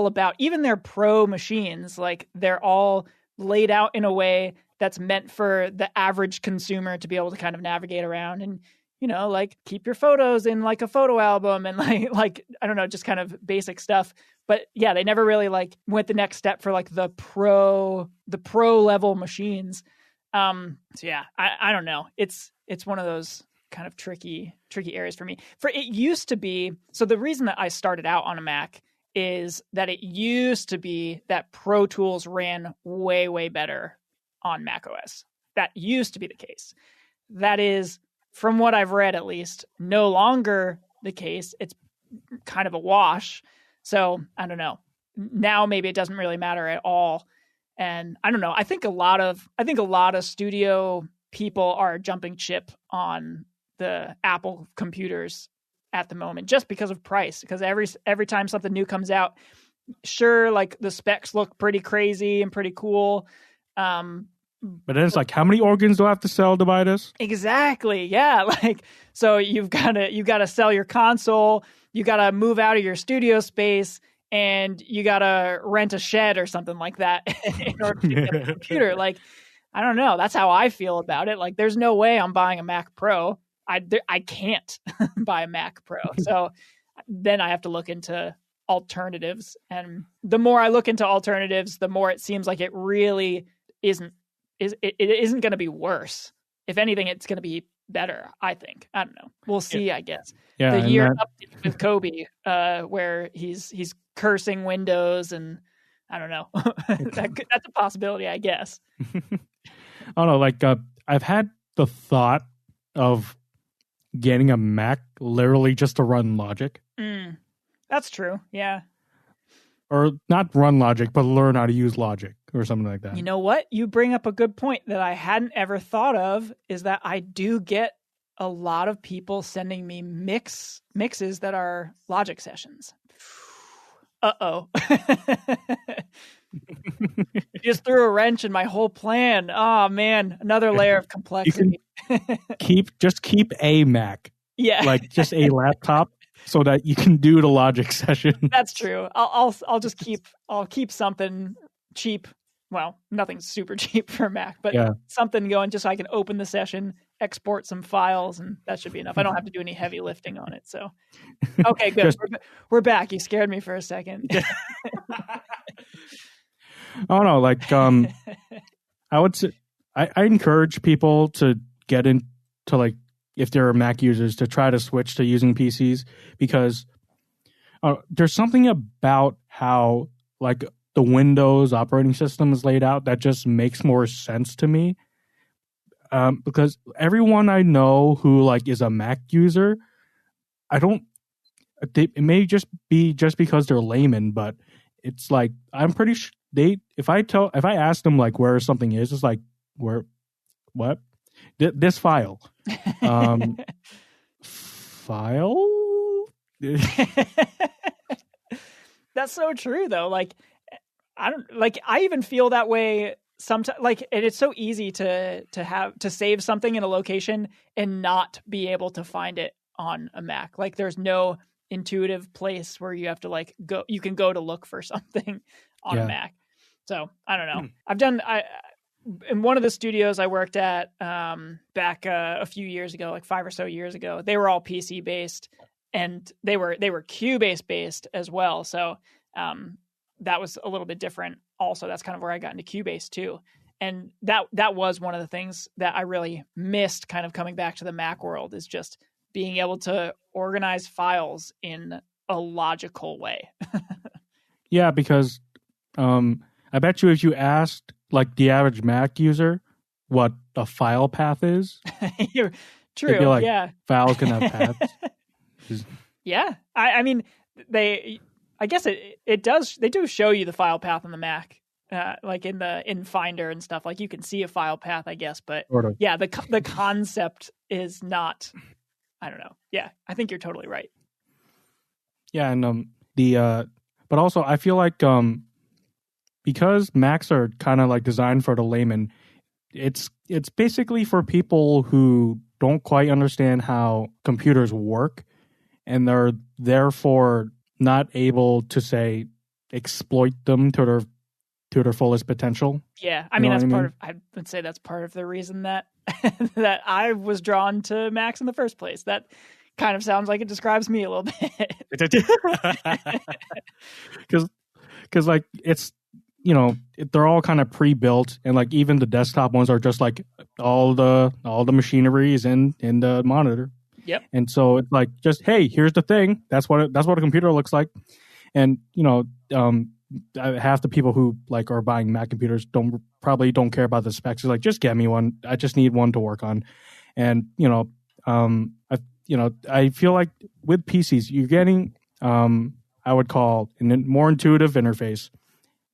about. Even their pro machines, like they're all laid out in a way that's meant for the average consumer to be able to kind of navigate around and, like keep your photos in like a photo album and like I don't know, just kind of basic stuff. But yeah, they never really like went the next step for like the pro level machines. So yeah, I don't know. It's one of those kind of tricky areas for me. It used to be, so the reason that I started out on a Mac is that it used to be that Pro Tools ran way, way better on Mac OS. That used to be the case. That is, from what I've read at least, no longer the case. It's kind of a wash. So I don't know. Now maybe it doesn't really matter at all. And I don't know. I think a lot of studio people are jumping ship on the Apple computers at the moment just because of price. Because every time something new comes out, sure, like the specs look pretty crazy and pretty cool. But then it's like, how many organs do I have to sell to buy this? Exactly. Yeah. Like, so you've got to sell your console. You got to move out of your studio space, and you got to rent a shed or something like that in order to get a computer. Like, I don't know. That's how I feel about it. Like, there's no way I'm buying a Mac Pro. I can't buy a Mac Pro. So then I have to look into alternatives. And the more I look into alternatives, the more it seems like it really isn't going to be worse. If anything, it's going to be better, I think. I don't know. We'll see, I guess. Yeah, the year update with Koby, where he's cursing Windows, and I don't know. That's a possibility, I guess. I don't know. Like, I've had the thought of getting a Mac literally just to run Logic. That's true. Yeah. Or not run Logic, but learn how to use Logic or something like that. You know what? You bring up a good point that I hadn't ever thought of, is that I do get a lot of people sending me mixes that are Logic sessions. Uh-oh. Just threw a wrench in my whole plan. Oh, man. Another layer of complexity. Just keep a Mac. Yeah. Like just a laptop so that you can do the Logic session. That's true. I'll just keep something cheap. Well, nothing's super cheap for a Mac, but something going just so I can open the session, export some files, and that should be enough. I don't have to do any heavy lifting on it. So, okay, good. We're back. You scared me for a second. Oh no, like I would say I encourage people to get into, like, if they're Mac users, to try to switch to using PCs, because there's something about how like the Windows operating system is laid out that just makes more sense to me. Because everyone I know who like is a Mac user, it may just be because they're laymen, but it's like, I'm pretty sure if I ask them like where something is, it's like, where, what? This file. File? That's so true though. Like, I even feel that way sometimes. Like, and it's so easy to save something in a location and not be able to find it on a Mac. Like, there's no intuitive place where you have to like go. You can go to look for something on a Mac. So I don't know. In one of the studios I worked at back a few years ago, like 5 or so years ago, they were all PC based, and they were Cubase based as well. So that was a little bit different. Also, that's kind of where I got into Cubase too. And that was one of the things that I really missed kind of coming back to the Mac world, is just being able to organize files in a logical way. Yeah, because I bet you if you asked like the average Mac user what a file path is, True. It'd be like yeah. files can have paths. Yeah. I mean, I guess they do show you the file path on the Mac, like in Finder and stuff. Like you can see a file path, I guess, but Sort of. yeah, the concept is not. I don't know. Yeah, I think you're totally right. Yeah, and but also I feel like because Macs are kind of like designed for the layman, it's basically for people who don't quite understand how computers work, and they're therefore not able to say exploit them to their fullest potential. Yeah, I mean I would say that's part of the reason that that I was drawn to Macs in the first place. That kind of sounds like it describes me a little bit. Because like it's they're all kind of pre-built, and like even the desktop ones are just like all the machinery is in the monitor. Yep. And so it's like, just, hey, here's the thing. That's what a computer looks like. And half the people who like are buying Mac computers probably don't care about the specs. It's like, just get me one. I just need one to work on. And I feel like with PCs, you're getting I would call a more intuitive interface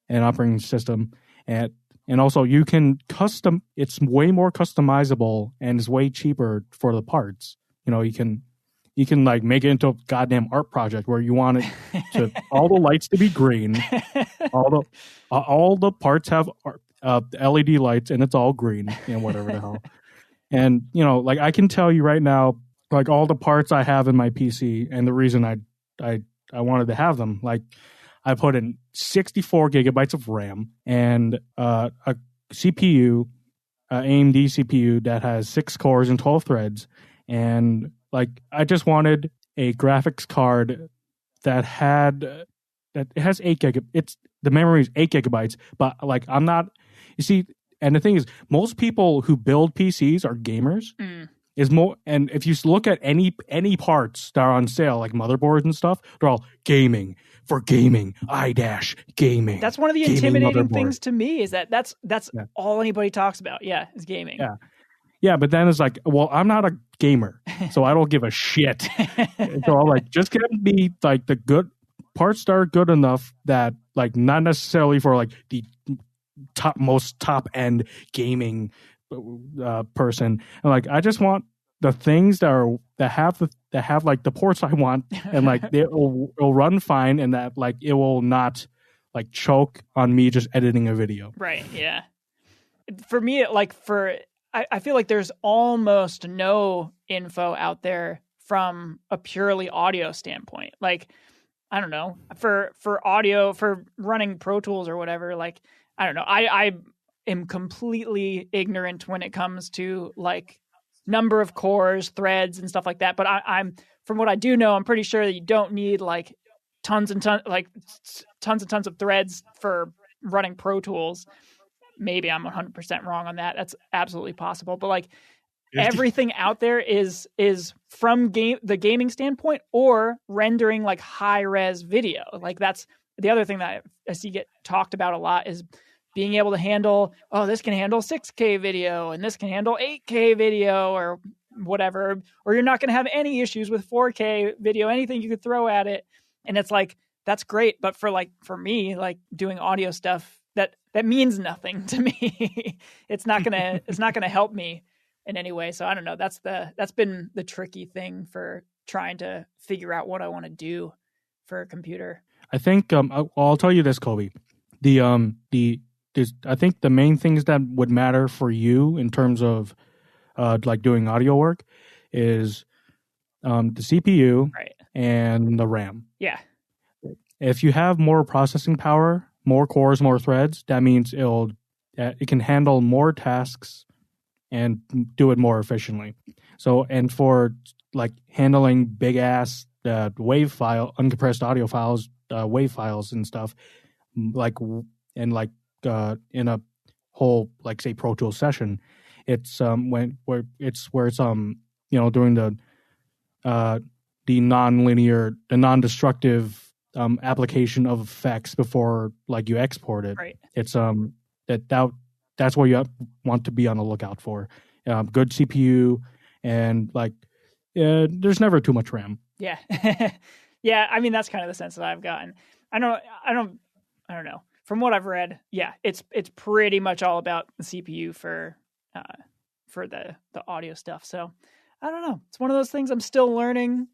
and operating system, and also you can custom. It's way more customizable and it's way cheaper for the parts. You can like make it into a goddamn art project where you want it to all the lights to be green, all the parts have LED lights and it's all green and whatever the hell. And like I can tell you right now, like all the parts I have in my PC and the reason I wanted to have them, like I put in 64 gigabytes of RAM and a CPU, AMD CPU that has 6 cores and 12 threads. And like I just wanted a graphics card that it has 8 gigabytes. The memory is 8 gigabytes, but like I'm not. You see, and the thing is, most people who build PCs are gamers. Is more, and if you look at any parts that are on sale, like motherboards and stuff, they're all gaming. For gaming, gaming. That's one of the intimidating things to me, is that's all anybody talks about. Yeah, is gaming. Yeah, but then it's like, well, I'm not a gamer, so I don't give a shit. So I'm like, just get me like the good parts that are good enough that like not necessarily for like the most top end gaming person. And like I just want the things that have like the ports I want, and like it'll run fine, and that like it will not like choke on me just editing a video. Right. Yeah. For me, I feel like there's almost no info out there from a purely audio standpoint. Like, I don't know, for audio, for running Pro Tools or whatever, like, I don't know. I am completely ignorant when it comes to like number of cores, threads, and stuff like that. But I'm from what I do know, I'm pretty sure that you don't need like tons and tons of threads for running Pro Tools. Maybe I'm 100% wrong on that. That's absolutely possible. But like everything out there is from the gaming standpoint or rendering like high res video. Like that's the other thing that I see get talked about a lot, is being able to handle, this can handle 6K video and this can handle 8K video or whatever, or you're not going to have any issues with 4K video, anything you could throw at it. And it's like, that's great. But for me, like doing audio stuff, that means nothing to me. It's not going to help me in any way. So I don't know. That's been the tricky thing for trying to figure out what I want to do for a computer. I think, I'll tell you this, Koby, I think the main things that would matter for you in terms of like doing audio work is the CPU, right, and the RAM. Yeah. If you have more processing power, more cores, more threads, that means it can handle more tasks and do it more efficiently. So, and for like handling big ass WAV file, uncompressed audio files, WAV files and stuff, like in a whole, like say Pro Tools session, it's during the non-destructive application of effects before like you export it. Right. It's that's what you want to be on the lookout for. Good CPU and like there's never too much RAM. Yeah. Yeah, I mean that's kind of the sense that I've gotten. I don't know. From what I've read, yeah, it's pretty much all about the CPU for the audio stuff. So I don't know. It's one of those things I'm still learning.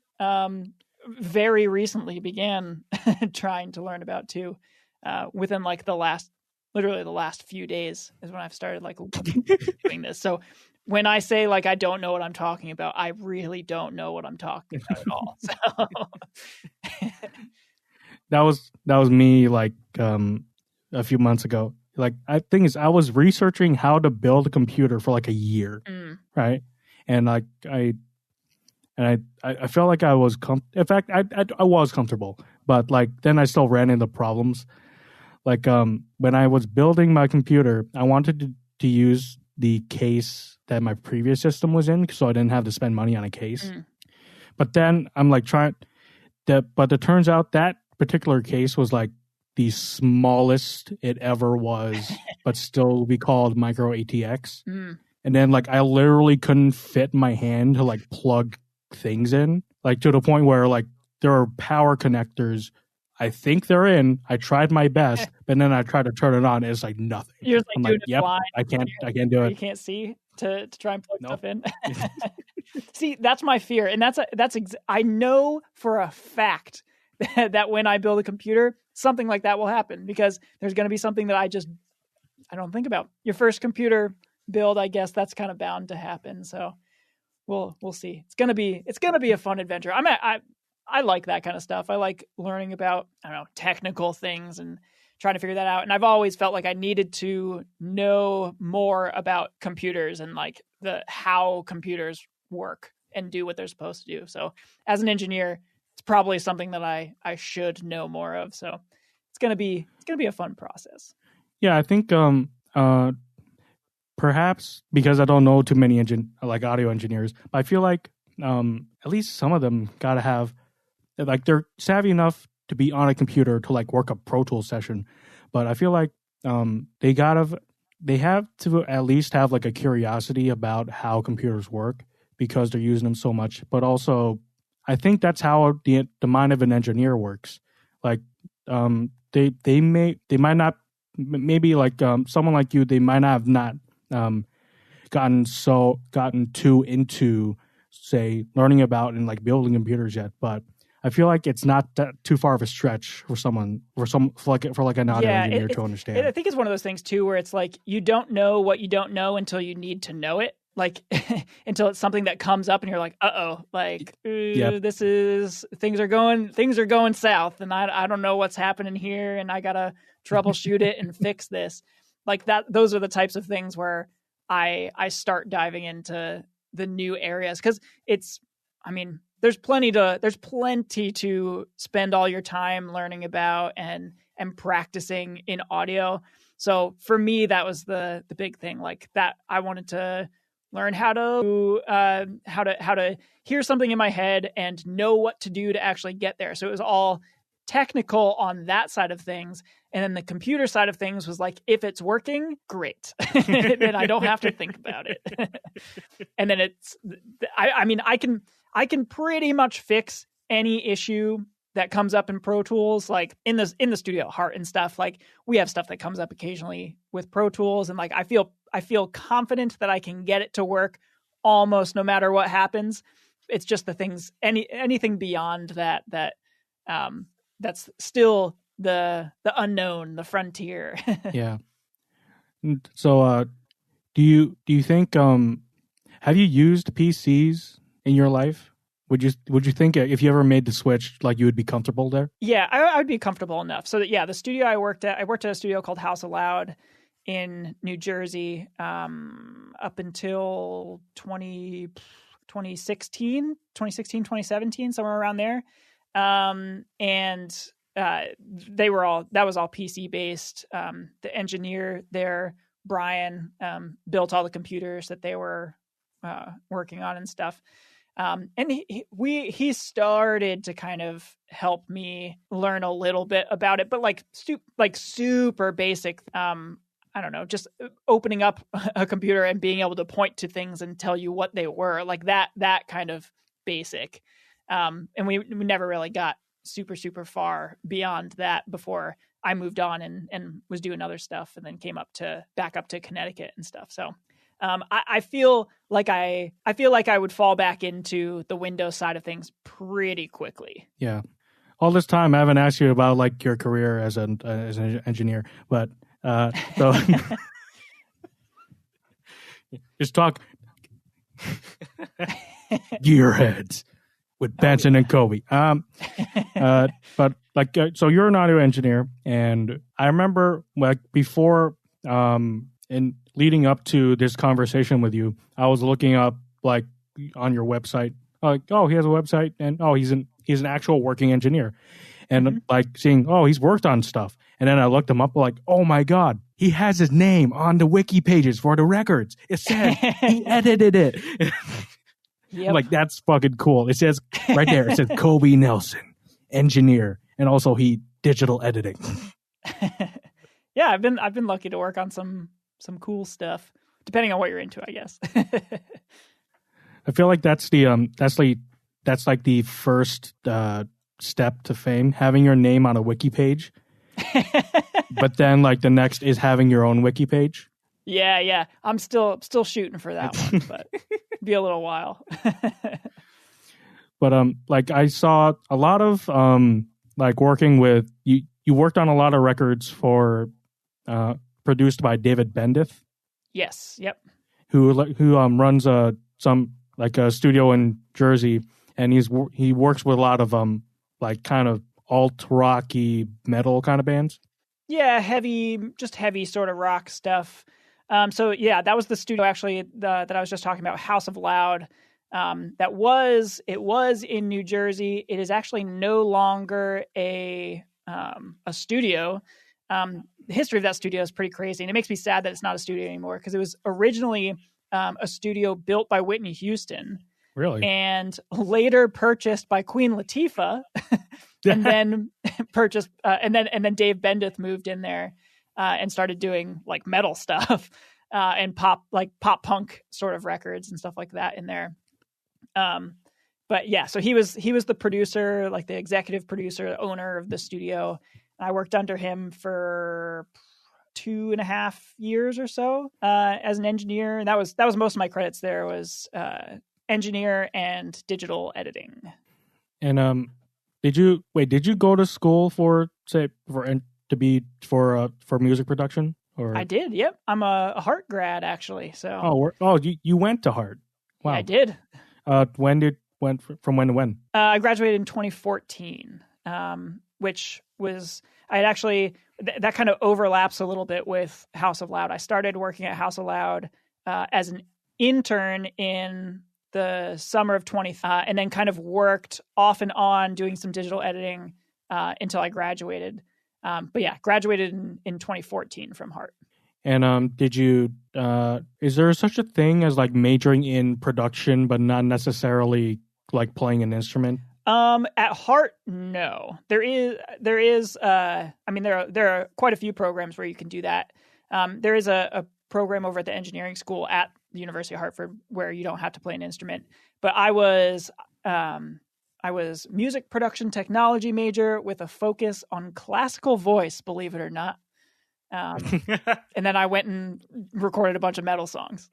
Very recently began trying to learn about too. Within like literally the last few days is when I've started like doing this. So when I say like I don't know what I'm talking about, I really don't know what I'm talking about at all. So that was me like a few months ago. Like I was researching how to build a computer for like a year, right? And like I felt like I was in fact I was comfortable, but like then I still ran into problems. Like when I was building my computer, I wanted to use the case that my previous system was in, so I didn't have to spend money on a case. But then I'm like but it turns out that particular case was like the smallest it ever was, but still be called micro ATX. And then like I literally couldn't fit my hand to like plug things in, like to the point where like there are power connectors. I think they're in. I tried my best, but then I tried to turn it on. And it's like nothing. You're just, like, I'm doing like, yep, blind. I can't do it. You can't see to try and plug stuff in. See, that's my fear, and I know for a fact that when I build a computer, something like that will happen because there's going to be something that I don't think about. Your first computer build, I guess that's kind of bound to happen. So we'll see. It's gonna be a fun adventure. I like that kind of stuff. I like learning about, I don't know, technical things and trying to figure that out. And I've always felt like I needed to know more about computers and like how computers work and do what they're supposed to do. So as an engineer, it's probably something that I should know more of. So it's gonna be a fun process. Yeah, I think perhaps because I don't know too many audio engineers, but I feel like at least some of them gotta have, like, they're savvy enough to be on a computer to like work a Pro Tools session, but I feel like they have to at least have like a curiosity about how computers work because they're using them so much. But also, I think that's how the mind of an engineer works. Like they might not, maybe like someone like you, they might have not gotten too into, say, learning about and like building computers yet, but I feel like it's not that too far of a stretch for an audio engineer to understand. I think it's one of those things too, where it's like you don't know what you don't know until you need to know it. Like until it's something that comes up and you're like, like this is things are going south, and I don't know what's happening here, and I gotta troubleshoot it and fix this. Like that, those are the types of things where I start diving into the new areas because there's plenty to spend all your time learning about and practicing in audio. So for me, that was the big thing. Like that, I wanted to learn how to hear something in my head and know what to do to actually get there. So it was all technical on that side of things. And then the computer side of things was like, if it's working, great. Then I don't have to think about it. And then I can pretty much fix any issue that comes up in Pro Tools, like in the studio at Hartt and stuff. Like we have stuff that comes up occasionally with Pro Tools, and like I feel confident that I can get it to work almost no matter what happens. It's just the things, anything beyond that's still the unknown, the frontier. Yeah. So do you think have you used PCs in your life? Would you think if you ever made the switch, like you would be comfortable there? Yeah, I would be comfortable enough. So that, yeah, the studio I worked at a studio called House Aloud in New Jersey up until 2016, 2017, somewhere around there. And that was all PC based. The engineer there, Brian, built all the computers that they were working on and stuff. And he started to kind of help me learn a little bit about it, but like super basic. I don't know, just opening up a computer and being able to point to things and tell you what they were, like that kind of basic. And we never really got super, super far beyond that before I moved on and was doing other stuff, and then came back up to Connecticut and stuff. So I feel like I would fall back into the Windows side of things pretty quickly. Yeah. All this time, I haven't asked you about like your career as an engineer, but so just talk gearheads with Benson and Koby. But like, so you're an audio engineer, and I remember like before, in leading up to this conversation with you, I was looking up like on your website, like, oh, he has a website, and oh, he's an actual working engineer, and like seeing, oh, he's worked on stuff, and then I looked him up, like, oh my god, he has his name on the wiki pages for the records. It says he edited it. Yep. Like, that's fucking cool. It says right there, it says Koby Nelson, engineer, and also he digital editing. Yeah, I've been lucky to work on some cool stuff, depending on what you're into, I guess. I feel like that's like the first step to fame, having your name on a wiki page. But then like the next is having your own wiki page. Yeah. I'm still shooting for that one, but be a little while. But like I saw a lot of like working with you worked on a lot of records for produced by David Bendith. Yes. Yep. Who runs a studio in Jersey, and he works with a lot of like kind of alt rocky metal kind of bands. Yeah, heavy sort of rock stuff. So yeah, that was the studio actually that I was just talking about, House of Loud. It was in New Jersey. It is actually no longer a studio. The history of that studio is pretty crazy, and it makes me sad that it's not a studio anymore, because it was originally a studio built by Whitney Houston. Really? And later purchased by Queen Latifah, and then purchased, and then Dave Bendith moved in there and started doing like metal stuff and pop punk sort of records and stuff like that in there. But yeah, so he was the producer, like the executive producer, the owner of the studio. I worked under him for 2.5 years or so as an engineer, and that was most of my credits. There was engineer and digital editing. And did you go to school for music production? Or I did. Yep, I'm a Hartt grad actually. So you went to Hartt. Wow, yeah, I did. From when to when? I graduated in 2014, which was I had actually that kind of overlaps a little bit with House of Loud. I started working at House of Loud as an intern in the summer of 20, and then kind of worked off and on doing some digital editing until I graduated. But yeah, graduated in 2014 from Hartt. And did you? Is there such a thing as like majoring in production, but not necessarily like playing an instrument? At Hartt, no. There is. I mean, there are quite a few programs where you can do that. There is a program over at the engineering school at the University of Hartford where you don't have to play an instrument. But I was music production technology major with a focus on classical voice, believe it or not. And then I went and recorded a bunch of metal songs.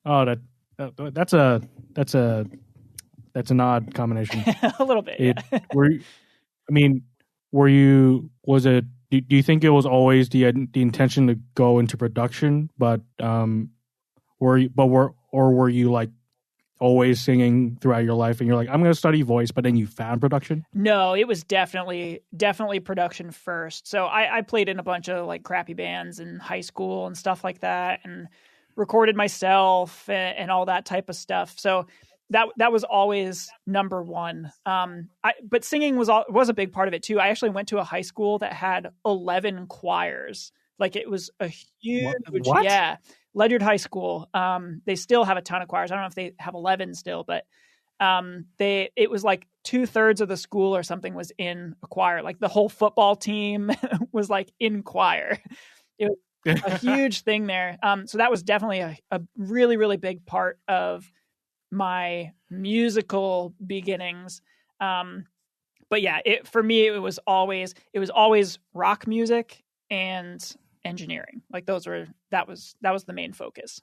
Oh, that's an odd combination. A little bit. Yeah. Do you think it was always the intention to go into production, but were you like always singing throughout your life and you're like, I'm going to study voice, but then you found production? No, it was definitely production first. So I played in a bunch of like crappy bands in high school and stuff like that, and recorded myself and all that type of stuff. So that was always number one. But singing was a big part of it too. I actually went to a high school that had 11 choirs. Like, it was a huge, what? Yeah, Ledyard High School. They still have a ton of choirs. I don't know if they have 11 still, but it was like 2/3 of the school or something was in a choir. Like the whole football team was like in choir. It was a huge thing there. So that was definitely a really, really big part of my musical beginnings. But yeah, for me, it was always rock music and engineering. Like that was the main focus.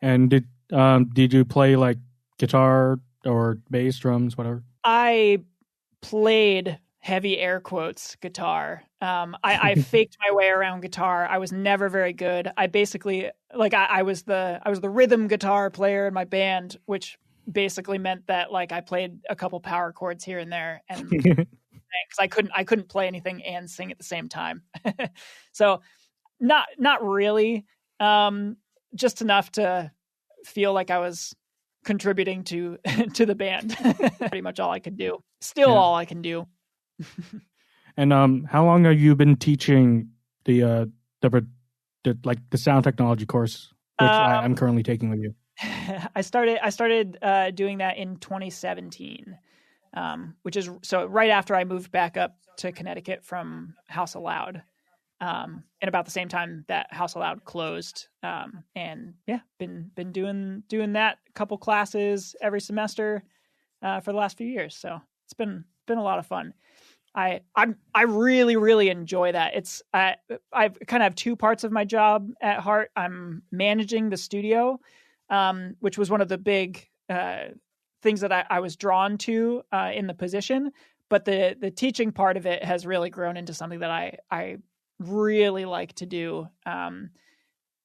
And did you play like guitar or bass, drums, whatever? I played heavy air quotes guitar. I faked my way around guitar. I was never very good. I basically I was the rhythm guitar player in my band, which basically meant that like I played a couple power chords here and there, and because I couldn't play anything and sing at the same time. So not really, just enough to feel like I was contributing to the band. Pretty much all I could do. Still all I can do. And how long have you been teaching the sound technology course, which I'm currently taking with you? I started doing that in 2017, which is so right after I moved back up to Connecticut from House Aloud, and about the same time that House Aloud closed. And yeah, been doing that, a couple classes every semester for the last few years. So it's been a lot of fun. I really, really enjoy that. It's I kind of have two parts of my job at Hartt. I'm managing the studio, which was one of the big things that I was drawn to in the position. But the teaching part of it has really grown into something that I really like to do. I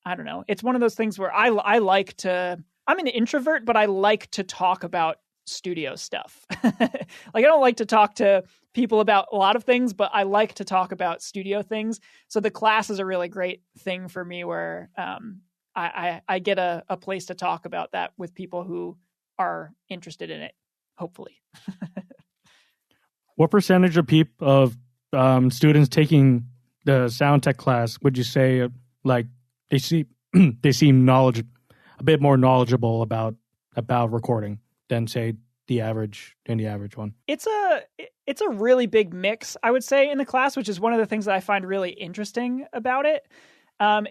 don't know. It's one of those things where I like to. I'm an introvert, but I like to talk about studio stuff. Like I don't like to talk to people about a lot of things, but I like to talk about studio things. So the class is a really great thing for me where I get a place to talk about that with people who are interested in it, hopefully. What percentage of students taking the sound tech class would you say like they seem a bit more knowledgeable about recording than say the average one? It's a really big mix, I would say, in the class, which is one of the things that I find really interesting about it,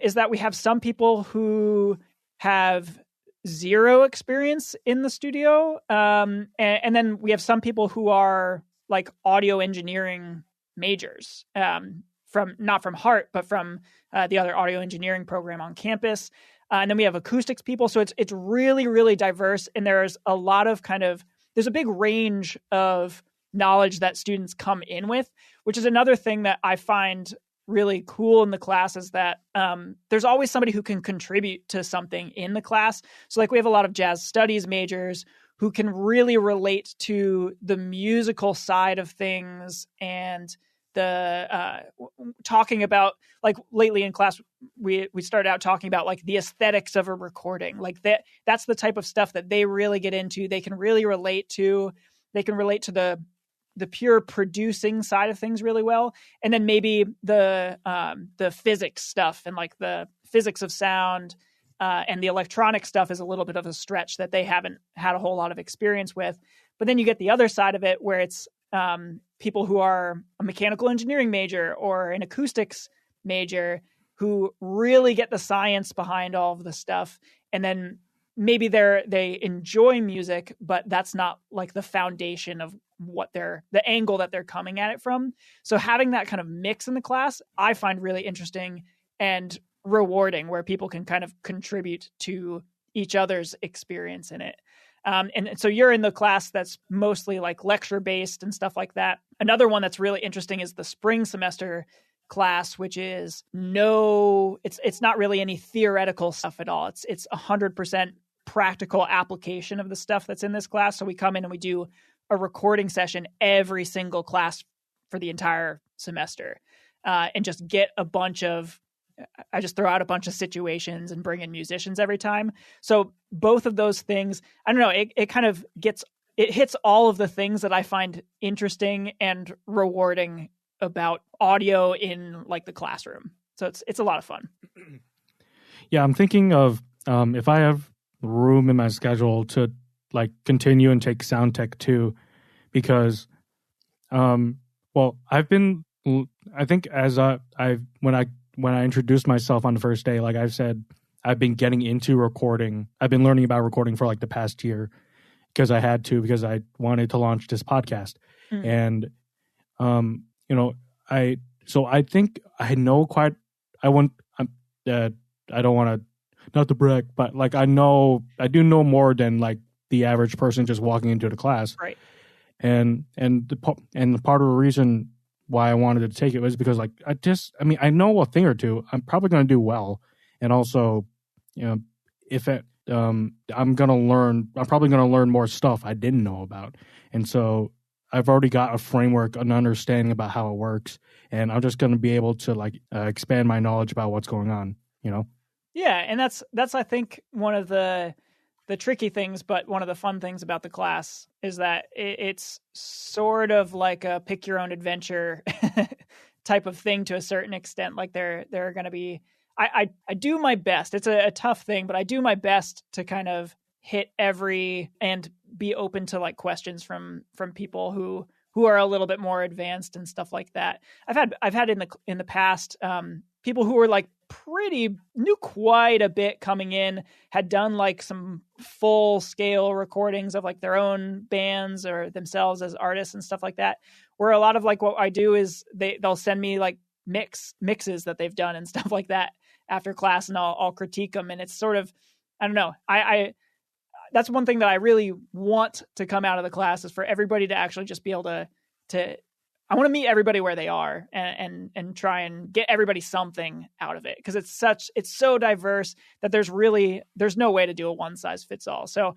is that we have some people who have zero experience in the studio, and then we have some people who are like audio engineering majors, not from Hartt, but from the other audio engineering program on campus. And then we have acoustics people. So it's really, really diverse. And there's a lot of there's a big range of knowledge that students come in with, which is another thing that I find really cool in the class is that there's always somebody who can contribute to something in the class. So like we have a lot of jazz studies majors who can really relate to the musical side of things and the talking about, like lately in class, we started out talking about like the aesthetics of a recording. Like that's the type of stuff that they really get into. They can really relate to. They can relate to the pure producing side of things really well. And then maybe the physics stuff and like the physics of sound and the electronic stuff is a little bit of a stretch that they haven't had a whole lot of experience with. But then you get the other side of it where it's people who are a mechanical engineering major or an acoustics major who really get the science behind all of the stuff. And then maybe they enjoy music, but that's not like the foundation of what the angle that they're coming at it from. So having that kind of mix in the class, I find really interesting and rewarding, where people can kind of contribute to each other's experience in it. And so you're in the class that's mostly like lecture based and stuff like that. Another one that's really interesting is the spring semester class, which is it's not really any theoretical stuff at all. It's 100% practical application of the stuff that's in this class. So we come in and we do a recording session every single class for the entire semester, and just get I just throw out a bunch of situations and bring in musicians every time. So both of those things, I don't know, it kind of it hits all of the things that I find interesting and rewarding about audio in like the classroom. So it's a lot of fun. Yeah, I'm thinking of if I have room in my schedule to like continue and take sound tech too, because, well, I've been, I think as when I introduced myself on the first day, like I've said, I've been getting into recording. I've been learning about recording for like the past year because I had to, because I wanted to launch this podcast. And, you know, I think I know quite, I don't want to, not to brag, but like I do know more than like the average person just walking into the class. Right. And the part of the reason why I wanted to take it was because like I know a thing or two. I'm probably going to do well, and also, you know, I'm probably going to learn more stuff I didn't know about, and so I've already got a framework, an understanding about how it works, and I'm just going to be able to like expand my knowledge about what's going on. You know. Yeah, and that's I think one of the tricky things, but one of the fun things about the class is that it's sort of like a pick your own adventure type of thing to a certain extent. Like there are going to be, I do my best. It's a tough thing, but I do my best to kind of hit and be open to like questions from people who are a little bit more advanced and stuff like that. I've had in the past people who were like knew quite a bit coming in, had done like some full scale recordings of like their own bands or themselves as artists and stuff like that. Where a lot of like what I do is they'll send me like mixes that they've done and stuff like that after class, and I'll critique them. And it's sort of, I don't know. I that's one thing that I really want to come out of the class is for everybody to actually just be able to I want to meet everybody where they are and try and get everybody something out of it. Cause it's so diverse that there's no way to do a one size fits all. So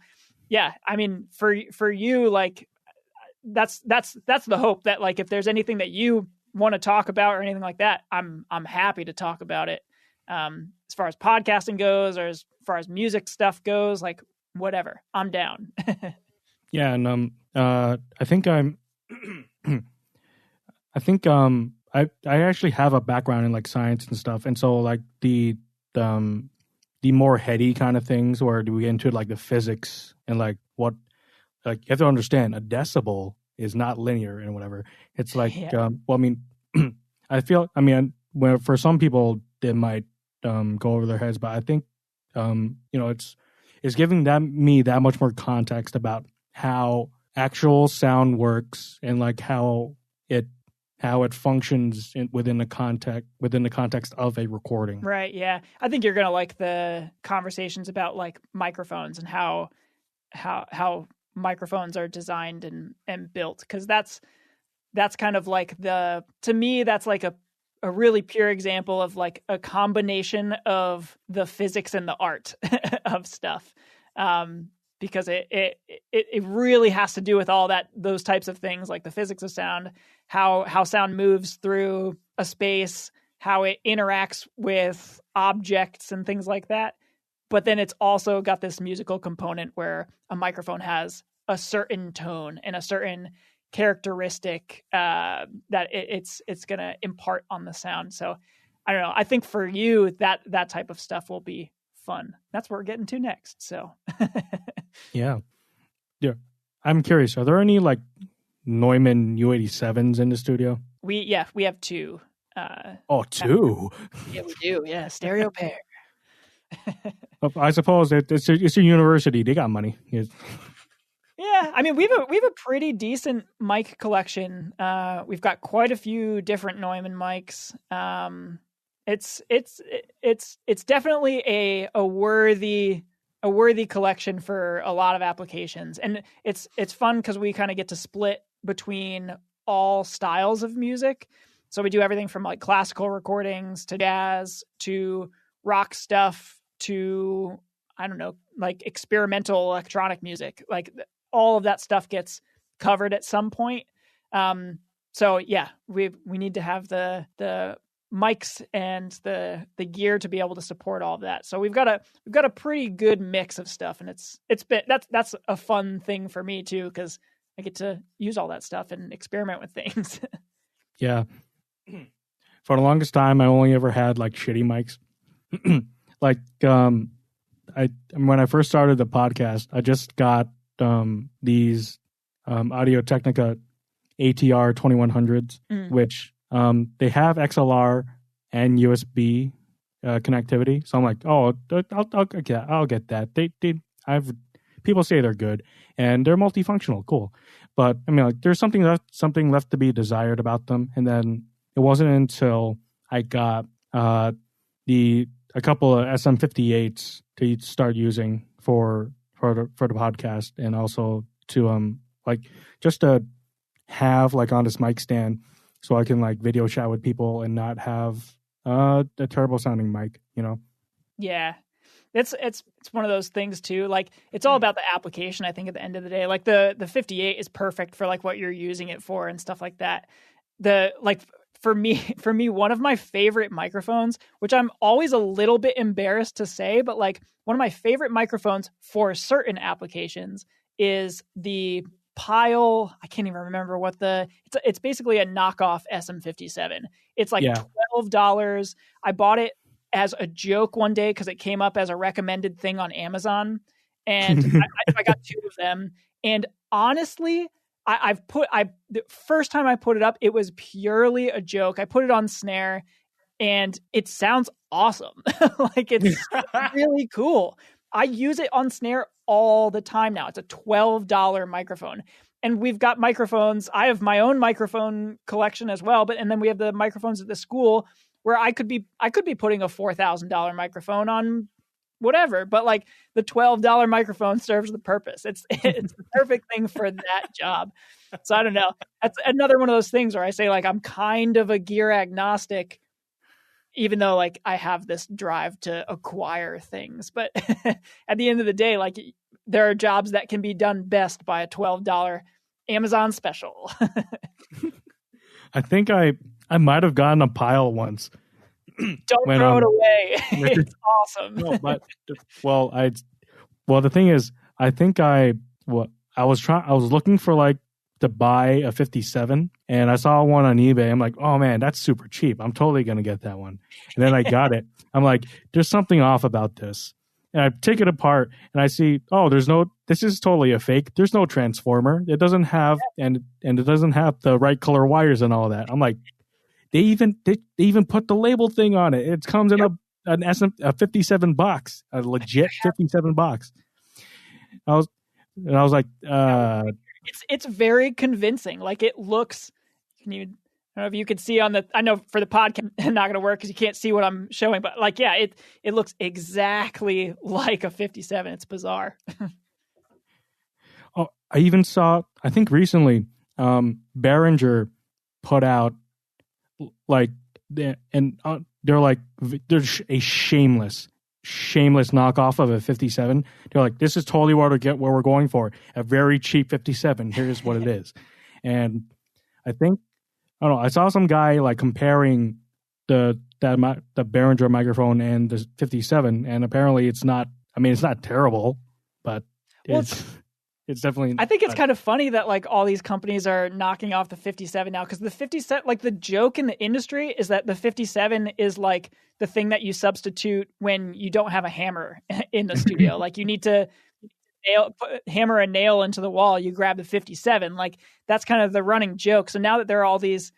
yeah, I mean, for you, like that's the hope that like, if there's anything that you want to talk about or anything like that, I'm happy to talk about it. As far as podcasting goes, or as far as music stuff goes, like whatever, I'm down. Yeah. And, I think I actually have a background in like science and stuff, and so like the more heady kind of things where do we get into like the physics and like what, like you have to understand a decibel is not linear and whatever. It's like well, I mean, well, for some people it might go over their heads, but I think you know, it's giving me that much more context about how actual sound works and like how it functions within the context of a recording. Right. Yeah. I think you're going to like the conversations about like microphones and how microphones are designed and built. Cause that's kind of like to me, that's like a really pure example of like a combination of the physics and the art of stuff. Because it really has to do with all those types of things, like the physics of sound, how sound moves through a space, how it interacts with objects and things like that. But then it's also got this musical component where a microphone has a certain tone and a certain characteristic that it's going to impart on the sound. So I don't know. I think for you, that type of stuff will be fun. That's what we're getting to next. So yeah. I'm curious. Are there any like Neumann U87s in the studio? We have two. Two. Yeah, we do. Yeah, stereo pair. I suppose it's a university. They got money. Yeah, I mean we have a pretty decent mic collection. We've got quite a few different Neumann mics. It's definitely a worthy collection for a lot of applications, and it's fun because we kind of get to split between all styles of music. So we do everything from like classical recordings to jazz to rock stuff to, I don't know, like experimental electronic music. Like all of that stuff gets covered at some point. So yeah, we need to have the mics and the gear to be able to support all of that. So we've got a pretty good mix of stuff, and that's a fun thing for me too, because I get to use all that stuff and experiment with things. Yeah. For the longest time, I only ever had like shitty mics. Like when I first started the podcast, I just got these Audio Technica ATR 2100s, which they have XLR and USB connectivity. So I'm like, oh, I'll get that. People say they're good and they're multifunctional, cool. But I mean, like, there's something left to be desired about them. And then it wasn't until I got a couple of SM58s to start using for the podcast, and also to just to have like on this mic stand so I can like video chat with people and not have a terrible sounding mic, you know? Yeah. It's one of those things too. Like, it's all about the application, I think, at the end of the day. Like the 58 is perfect for like what you're using it for and stuff like that. For me, one of my favorite microphones, which I'm always a little bit embarrassed to say, but like one of my favorite microphones for certain applications is the Pile. I can't even remember what it's basically a knockoff SM57. It's like $12. I bought it as a joke one day because it came up as a recommended thing on Amazon, and I got 2 of them. And honestly, the first time I put it up, it was purely a joke. I put it on snare, and it sounds awesome. Like, it's really cool. I use it on snare all the time now. It's a $12 microphone. And we've got microphones. I have my own microphone collection as well. And then we have the microphones at the school where I could be putting a $4,000 microphone on whatever. But like, the $12 microphone serves the purpose. It's the perfect thing for that job. So I don't know. That's another one of those things where I say, like, I'm kind of a gear agnostic, even though like I have this drive to acquire things. But at the end of the day, like, there are jobs that can be done best by a $12 Amazon special. I think I might have gotten a Pile once. Don't throw it away. It's awesome. No, but the thing is, I think I was looking for like to buy a 57, and I saw one on eBay. I'm like, oh man, that's super cheap. I'm totally gonna get that one. And then I got it. I'm like, there's something off about this. And I take it apart and I see, oh, this is totally a fake. There's no transformer. It doesn't have, and it doesn't have the right color wires and all that. I'm like, they even put the label thing on it. It comes in a 57 box, a legit 57 box. I was like, it's very convincing. Like, it looks, I don't know if you could see I know for the podcast it's not going to work because you can't see what I'm showing, but like, yeah, it looks exactly like a 57. It's bizarre. Oh, I even saw, I think recently, Behringer put out like, they're a shameless knockoff of a 57. They're like, this is totally what we're going for. A very cheap 57. Here's what it is. And I think, I don't know, I saw some guy like comparing the Behringer microphone and the 57, and apparently it's not terrible, but it's definitely, I think it's kind of funny that like all these companies are knocking off the 57 now, because the 57, like, the joke in the industry is that the 57 is like the thing that you substitute when you don't have a hammer in the studio. Like, you need to hammer a nail into the wall, you grab the 57. Like, that's kind of the running joke. So now that there are all these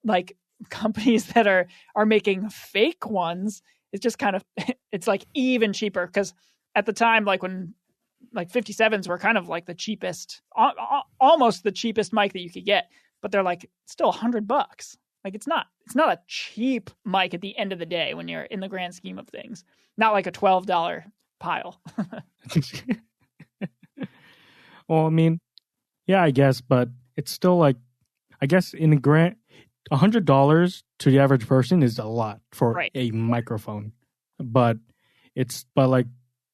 like companies that are making fake ones, it's just kind of, it's like even cheaper. Because at the time, like, when like 57s were kind of like the cheapest, almost the cheapest mic that you could get, but they're like still $100. Like, it's not a cheap mic at the end of the day when you're in the grand scheme of things. Not like a $12 Pile. Well, I mean, yeah, I guess, but it's still like, I guess in the grand, $100 to the average person is a lot for a microphone, but like,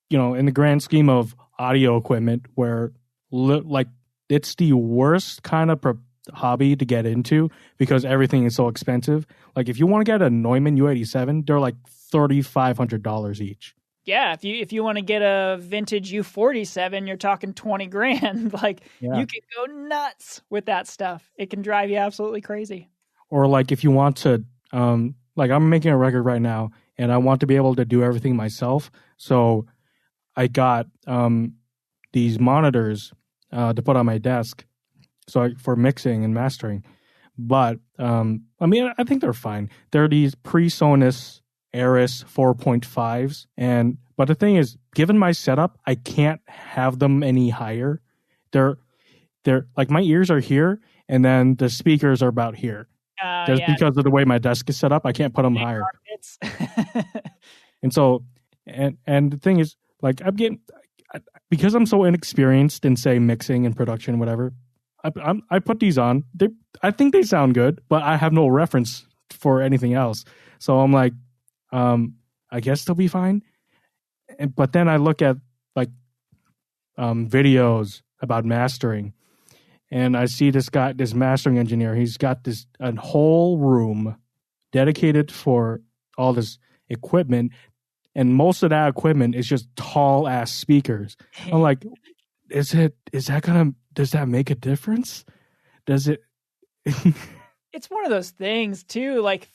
you know, in the grand scheme of audio equipment, where like it's the worst kind of hobby to get into because everything is so expensive. Like, if you want to get a Neumann U87, they're like $3,500 each. Yeah, if you want to get a vintage U47, you're talking $20,000. Like, you can go nuts with that stuff. It can drive you absolutely crazy. Or like, if you want to, like, I'm making a record right now, and I want to be able to do everything myself. So I got these monitors to put on my desk, for mixing and mastering. But I mean, I think they're fine. They're these pre-Sonus Aris 4.5s, but the thing is, given my setup, I can't have them any higher. They're like, my ears are here, and then the speakers are about here. Just because of the way my desk is set up, I can't put them higher. And so, and the thing is, like, because I'm so inexperienced in, say, mixing and production, whatever. I put these on. I think they sound good, but I have no reference for anything else. So I'm like, I guess they'll be fine. But then I look at like videos about mastering, and I see this mastering engineer. He's got a whole room dedicated for all this equipment, and most of that equipment is just tall ass speakers. I'm like, does that make a difference? Does it? It's one of those things too. Like,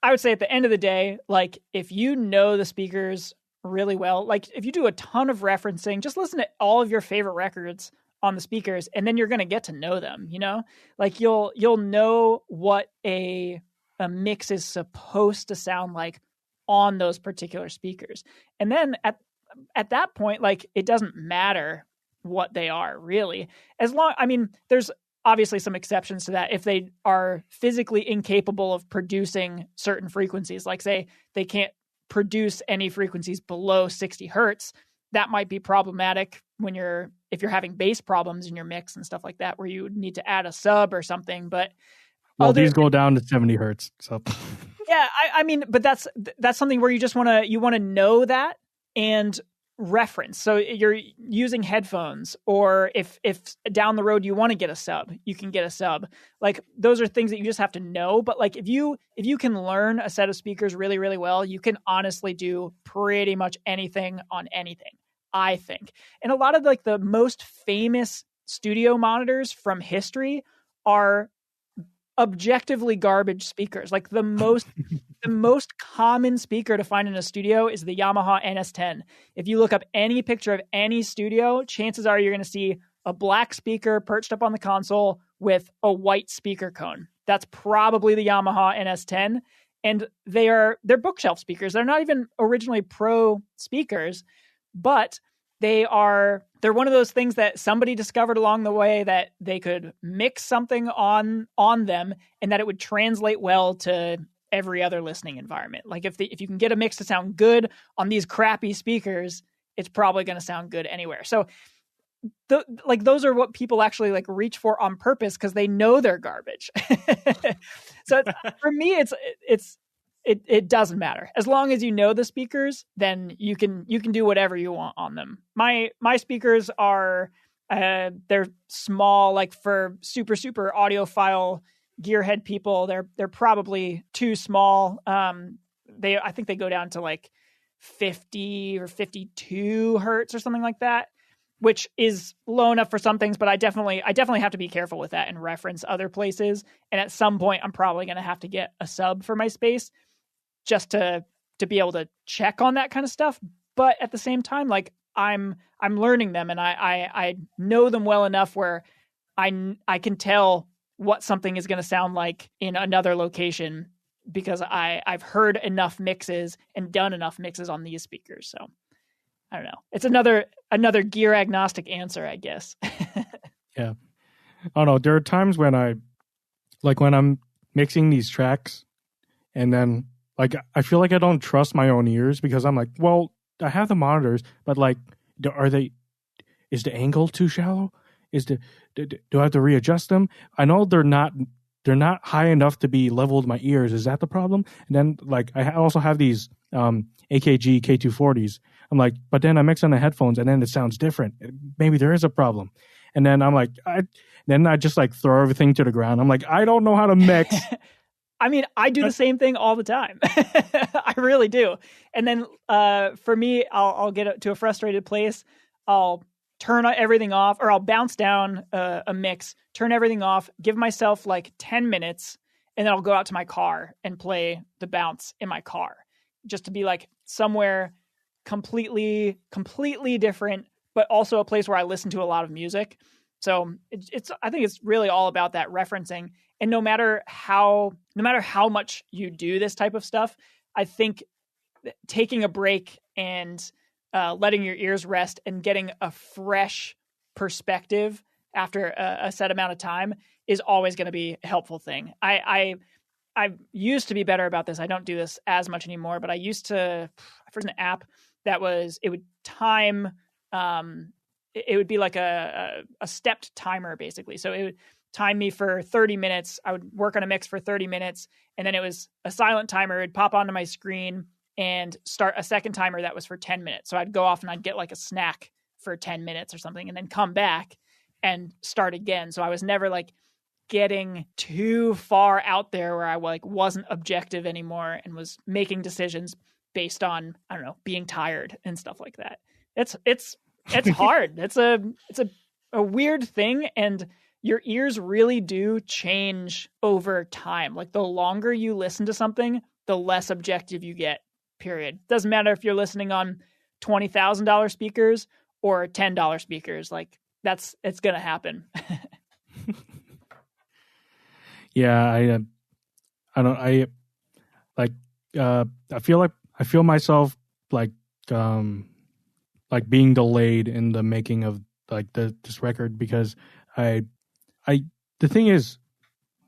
I would say at the end of the day, like, if you know the speakers really well, like if you do a ton of referencing, just listen to all of your favorite records on the speakers, and then you're going to get to know them, you know, like you'll know what a mix is supposed to sound like on those particular speakers. And then at that point, like, it doesn't matter what they are really, I mean, there's obviously some exceptions to that. If they are physically incapable of producing certain frequencies, like say they can't produce any frequencies below 60 hertz, that might be problematic if you're having bass problems in your mix and stuff like that, where you would need to add a sub or something. But these go down to 70 hertz. So yeah, I mean, but that's something where you just want to know that and reference. So you're using headphones, or if down the road you want to get a sub, you can get a sub. Like, those are things that you just have to know. But like, if you can learn a set of speakers really, really well, you can honestly do pretty much anything on anything, I think. And a lot of like the most famous studio monitors from history are objectively garbage speakers. Like, the most common speaker to find in a studio is the Yamaha NS10. If you look up any picture of any studio, chances are you're going to see a black speaker perched up on the console with a white speaker cone. That's probably the Yamaha NS10. And they're bookshelf speakers. They're not even originally pro speakers, but they're one of those things that somebody discovered along the way, that they could mix something on them and that it would translate well to every other listening environment. Like, if you can get a mix to sound good on these crappy speakers, it's probably going to sound good anywhere. So those are what people actually like reach for on purpose, because they know they're garbage. So for me, it doesn't matter. As long as you know the speakers, then you can do whatever you want on them. My speakers are they're small, like for super audiophile gearhead people. They're probably too small. I think they go down to like 50 or 52 hertz or something like that, which is low enough for some things, but I definitely have to be careful with that and reference other places. And at some point, I'm probably going to have to get a sub for my space, just to be able to check on that kind of stuff. But at the same time, like, I'm learning them, and I know them well enough where I can tell what something is going to sound like in another location, because I've heard enough mixes and done enough mixes on these speakers. So I don't know. It's another gear agnostic answer, I guess. Yeah. Oh no, there are times when when I'm mixing these tracks, and then like, I feel like I don't trust my own ears, because I'm like, well, I have the monitors, but like, is the angle too shallow? Do I have to readjust them? I know they're not high enough to be level with my ears. Is that the problem? And then like, I also have these AKG K240s. I'm like, but then I mix on the headphones, and then it sounds different. Maybe there is a problem. And then I'm like, I just like throw everything to the ground. I'm like, I don't know how to mix. I mean, I do the same thing all the time. I really do. And then for me, I'll get to a frustrated place. I'll turn everything off, or I'll bounce down a mix, turn everything off, give myself like 10 minutes, and then I'll go out to my car and play the bounce in my car, just to be like somewhere completely different, but also a place where I listen to a lot of music. So I think it's really all about that referencing. And no matter how much you do this type of stuff, I think taking a break and letting your ears rest and getting a fresh perspective after a set amount of time is always going to be a helpful thing. I used to be better about this. I don't do this as much anymore, but I used to, for an app that it would time, it would be like a stepped timer basically. So it would time me for 30 minutes. I would work on a mix for 30 minutes, and then it was a silent timer. It'd pop onto my screen and start a second timer that was for 10 minutes. So I'd go off and I'd get like a snack for 10 minutes or something, and then come back and start again. So I was never like getting too far out there where I like wasn't objective anymore and was making decisions based on, I don't know, being tired and stuff like that. It's hard. It's a weird thing, and your ears really do change over time. Like the longer you listen to something, the less objective you get, period. Doesn't matter if you're listening on $20,000 speakers or $10 speakers. Like it's going to happen. Yeah. I feel myself like being delayed in the making of like this record, because the thing is,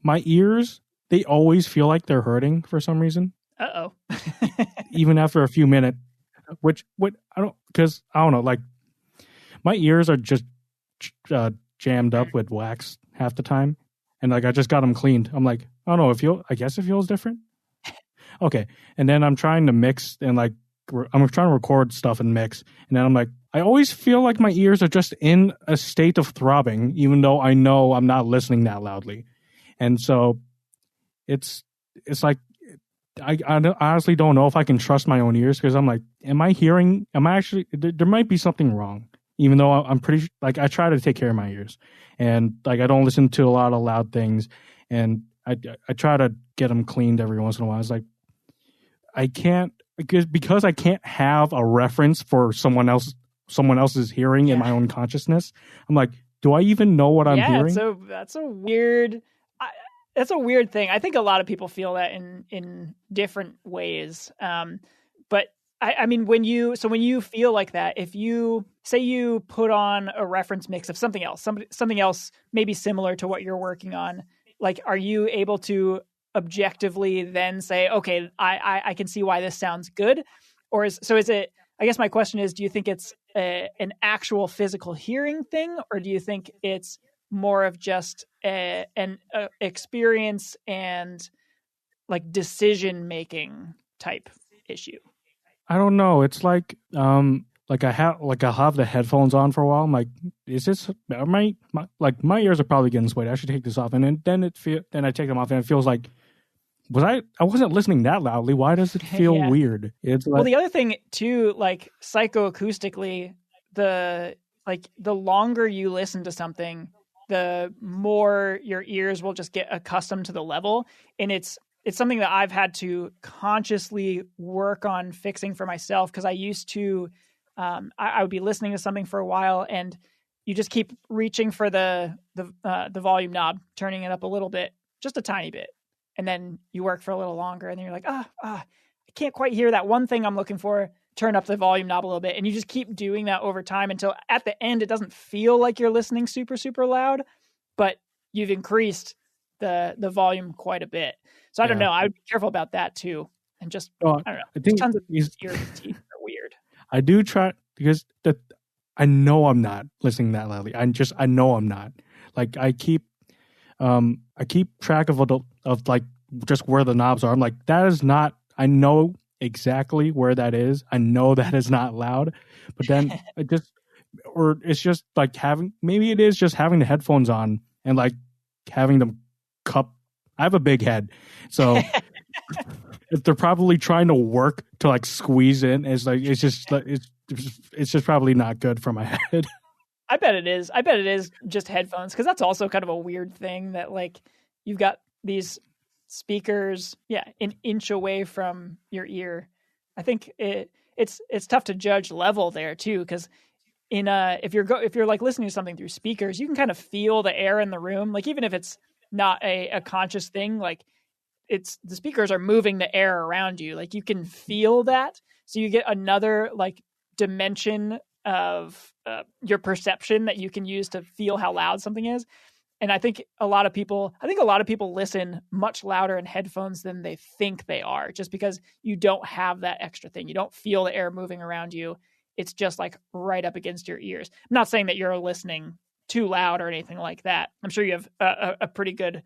my ears, they always feel like they're hurting for some reason. Uh-oh. Even after a few minutes, I don't know, like my ears are just jammed up with wax half the time. And like, I just got them cleaned. I'm like, I don't know, I guess it feels different. Okay. And then I'm trying to mix and like, I'm trying to record stuff and mix. And then I'm like, I always feel like my ears are just in a state of throbbing, even though I know I'm not listening that loudly. And so it's like, I honestly don't know if I can trust my own ears, because I'm like, there might be something wrong, even though I'm pretty, like, I try to take care of my ears, and like, I don't listen to a lot of loud things, and I try to get them cleaned every once in a while. It's like, I can't, because I can't have a reference for someone else's hearing in my own consciousness. I'm like, do I even know what I'm hearing? So that's a weird thing. I think a lot of people feel that in different ways. But I mean, when you feel like that, if you say you put on a reference mix of something else maybe similar to what you're working on, like, are you able to objectively then say, okay, I can see why this sounds good? Or is it, I guess my question is, do you think it's an actual physical hearing thing, or do you think it's more of just an experience and like decision making type issue? I don't know. It's like I have the headphones on for a while. I'm like, is this my ears are probably getting sweaty. I should take this off. And then I take them off, and it feels like, I wasn't listening that loudly. Why does it feel weird? It's like, well, the other thing too, like psychoacoustically, the longer you listen to something, the more your ears will just get accustomed to the level. And it's something that I've had to consciously work on fixing for myself, because I used to, I would be listening to something for a while, and you just keep reaching for the volume knob, turning it up a little bit, just a tiny bit. And then you work for a little longer, and then you're like, I can't quite hear that one thing I'm looking for. Turn up the volume knob a little bit. And you just keep doing that over time until at the end, it doesn't feel like you're listening super, super loud, but you've increased the volume quite a bit. So I don't know. I would be careful about that too. And just, I don't know. I think tons of ear teeth are weird. I do try, because I know I'm not listening that loudly. I know I'm not. Like, I keep track of like just where the knobs are. I'm like, that is not, I know exactly where that is. I know that is not loud, but then it's just like maybe it is just having the headphones on and like having them cup. I have a big head, so they're probably trying to work to like squeeze in. It's just probably not good for my head. I bet it is. I bet it is just headphones, because that's also kind of a weird thing that like you've got these speakers, an inch away from your ear. I think it's tough to judge level there too, because if you're like listening to something through speakers, you can kind of feel the air in the room. Like even if it's not a conscious thing, like the speakers are moving the air around you. Like you can feel that. So you get another like dimension of your perception that you can use to feel how loud something is. And I think a lot of people listen much louder in headphones than they think they are, just because you don't have that extra thing. You don't feel the air moving around you. It's just like right up against your ears. I'm not saying that you're listening too loud or anything like that. I'm sure you have a pretty good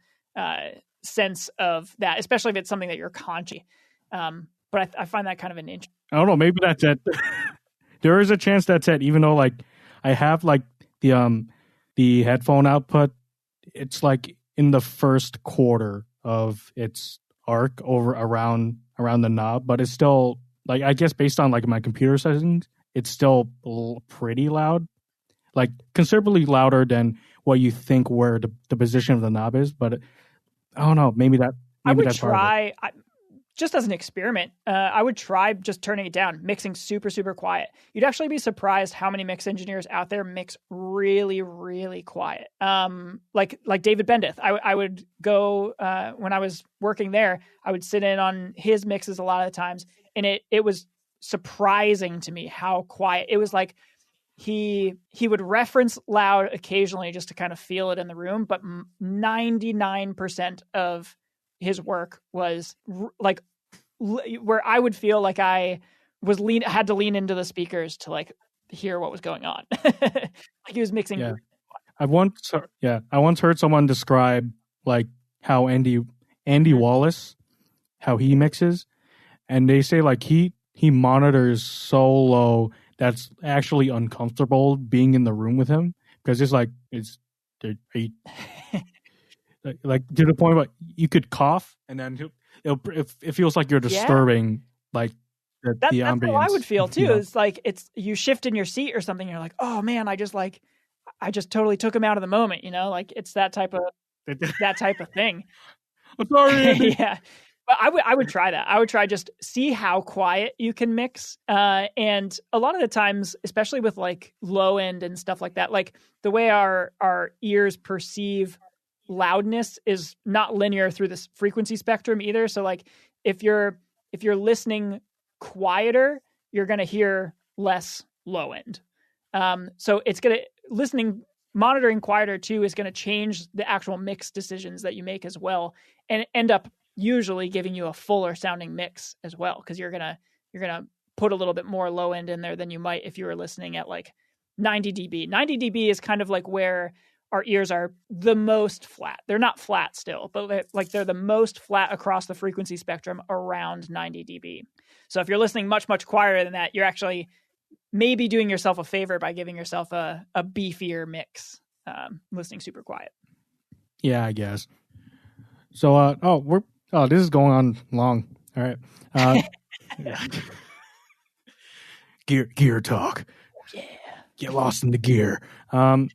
sense of that, especially if it's something that you're conscious. But I find that kind of an interesting. I don't know. Maybe that's it. There is a chance that's it. Even though like I have like the headphone output, it's like in the first quarter of its arc around the knob, but it's still like, I guess based on like my computer settings, it's still pretty loud, like considerably louder than what you think where the position of the knob is. But I don't know. Maybe I would that's try. Just as an experiment, I would try just turning it down, mixing super, super quiet. You'd actually be surprised how many mix engineers out there mix really, really quiet. Like David Bendeth, I would go, when I was working there, I would sit in on his mixes a lot of the times. And it was surprising to me how quiet. It was like he would reference loud occasionally just to kind of feel it in the room. But 99% of his work was like where I would feel like I was had to lean into the speakers to like hear what was going on. Like he was mixing. Yeah. I once heard someone describe like how Andy Wallace, how he mixes, and they say like he monitors so low that's actually uncomfortable being in the room with him, because it's like like to the point where you could cough and then it feels like you're disturbing like the ambience. That's how I would feel too. You know? It's like you shift in your seat or something. You're like, oh man, I just totally took him out of the moment. You know, like it's that type of thing. I'm sorry. Yeah. But I would try that. I would try just see how quiet you can mix. And a lot of the times, especially with like low end and stuff like that, like the way our ears perceive loudness is not linear through this frequency spectrum either. So like if you're listening quieter, you're going to hear less low end. So it's going to monitoring quieter too is going to change the actual mix decisions that you make as well, and end up usually giving you a fuller sounding mix as well, because you're gonna put a little bit more low end in there than you might if you were listening at like 90 dB. 90 dB is kind of like where our ears are the most flat. They're not flat still, but they're the most flat across the frequency spectrum around 90 dB. So if you're listening much, much quieter than that, you're actually maybe doing yourself a favor by giving yourself a beefier mix, listening super quiet. Yeah, I guess. So, this is going on long. All right. Gear talk. Yeah. Get lost in the gear. I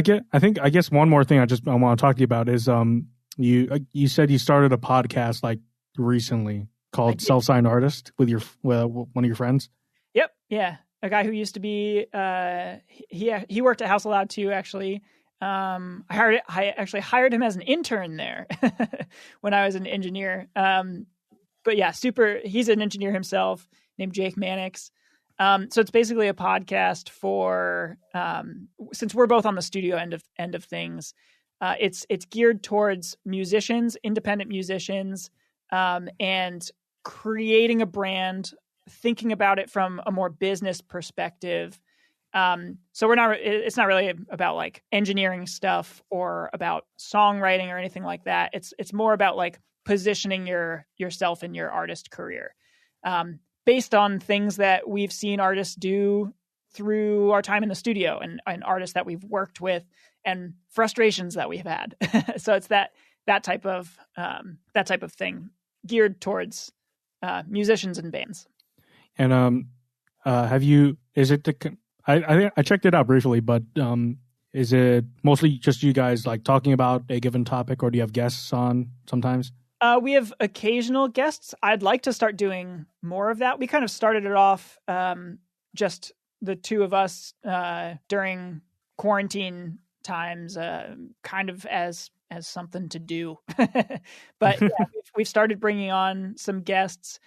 guess one more thing I want to talk to you about is you said you started a podcast like recently called Self-Signed Artist with one of your friends. Yep. Yeah. A guy who used to be he worked at House Aloud too, actually. I actually hired him as an intern there when I was an engineer. But yeah, he's an engineer himself named Jake Mannix. So it's basically a podcast for, since we're both on the studio end of things, it's geared towards musicians, independent musicians, and creating a brand, thinking about it from a more business perspective. So it's not really about like engineering stuff or about songwriting or anything like that. It's more about like positioning yourself in your artist career, based on things that we've seen artists do through our time in the studio and artists that we've worked with and frustrations that we've had. So it's that type of thing geared towards, musicians and bands. And, I checked it out briefly, but is it mostly just you guys like talking about a given topic, or do you have guests on sometimes? We have occasional guests. I'd like to start doing more of that. We kind of started it off just the two of us during quarantine times, kind of as something to do. But yeah, we've started bringing on some guests.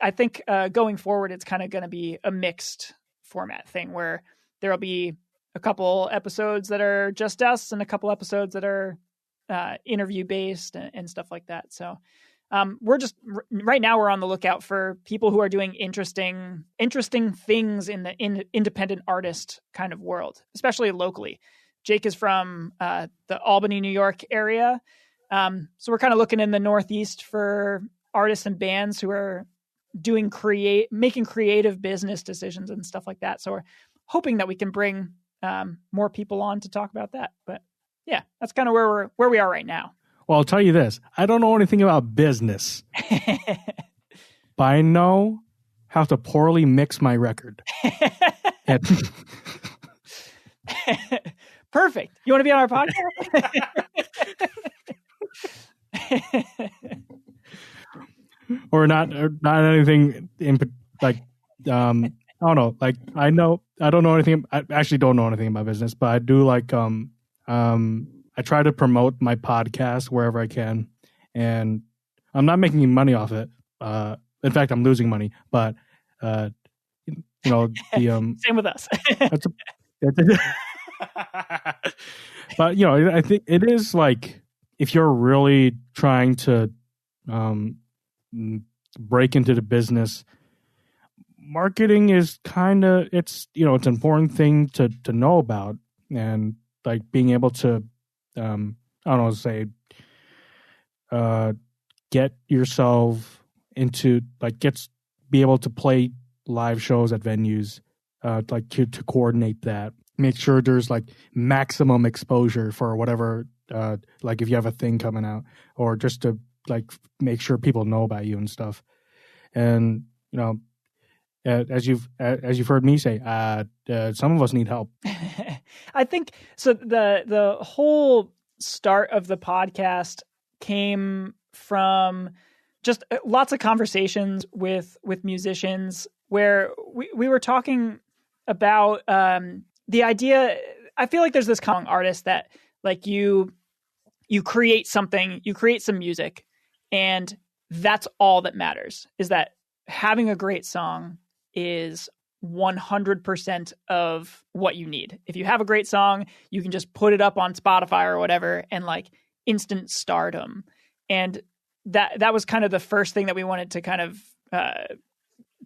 I think going forward, it's kind of going to be a mixed format thing where there'll be a couple episodes that are just us and a couple episodes that are interview based and stuff like that. So we're just right now we're on the lookout for people who are doing interesting things in the independent artist kind of world, especially locally. Jake is from the Albany, New York area. So we're kind of looking in the Northeast for artists and bands who are making creative business decisions and stuff like that. So we're hoping that we can bring more people on to talk about that. But yeah, that's kind of where we are right now. Well, I'll tell you this. I don't know anything about business, but I know how to poorly mix my record. Perfect. You want to be on our podcast? Or not anything in like, I don't know. Like I don't know anything. I actually don't know anything about business, but I do like, I try to promote my podcast wherever I can, and I'm not making money off it. In fact, I'm losing money, but, same with us. But I think it is like if you're really trying to break into the business, marketing is kind of it's an important thing to know about, and like being able to get yourself into be able to play live shows at venues, to coordinate that. Make sure there's like maximum exposure for whatever, like if you have a thing coming out, or just to like make sure people know about you and stuff. And as you've heard me say, some of us need help. I think so. The whole start of the podcast came from just lots of conversations with musicians where we were talking about the idea. I feel like there's this common artist that like you create something, you create some music, and that's all that matters, is that having a great song is 100% of what you need. If you have a great song, you can just put it up on Spotify or whatever and like instant stardom. And that was kind of the first thing that we wanted to kind of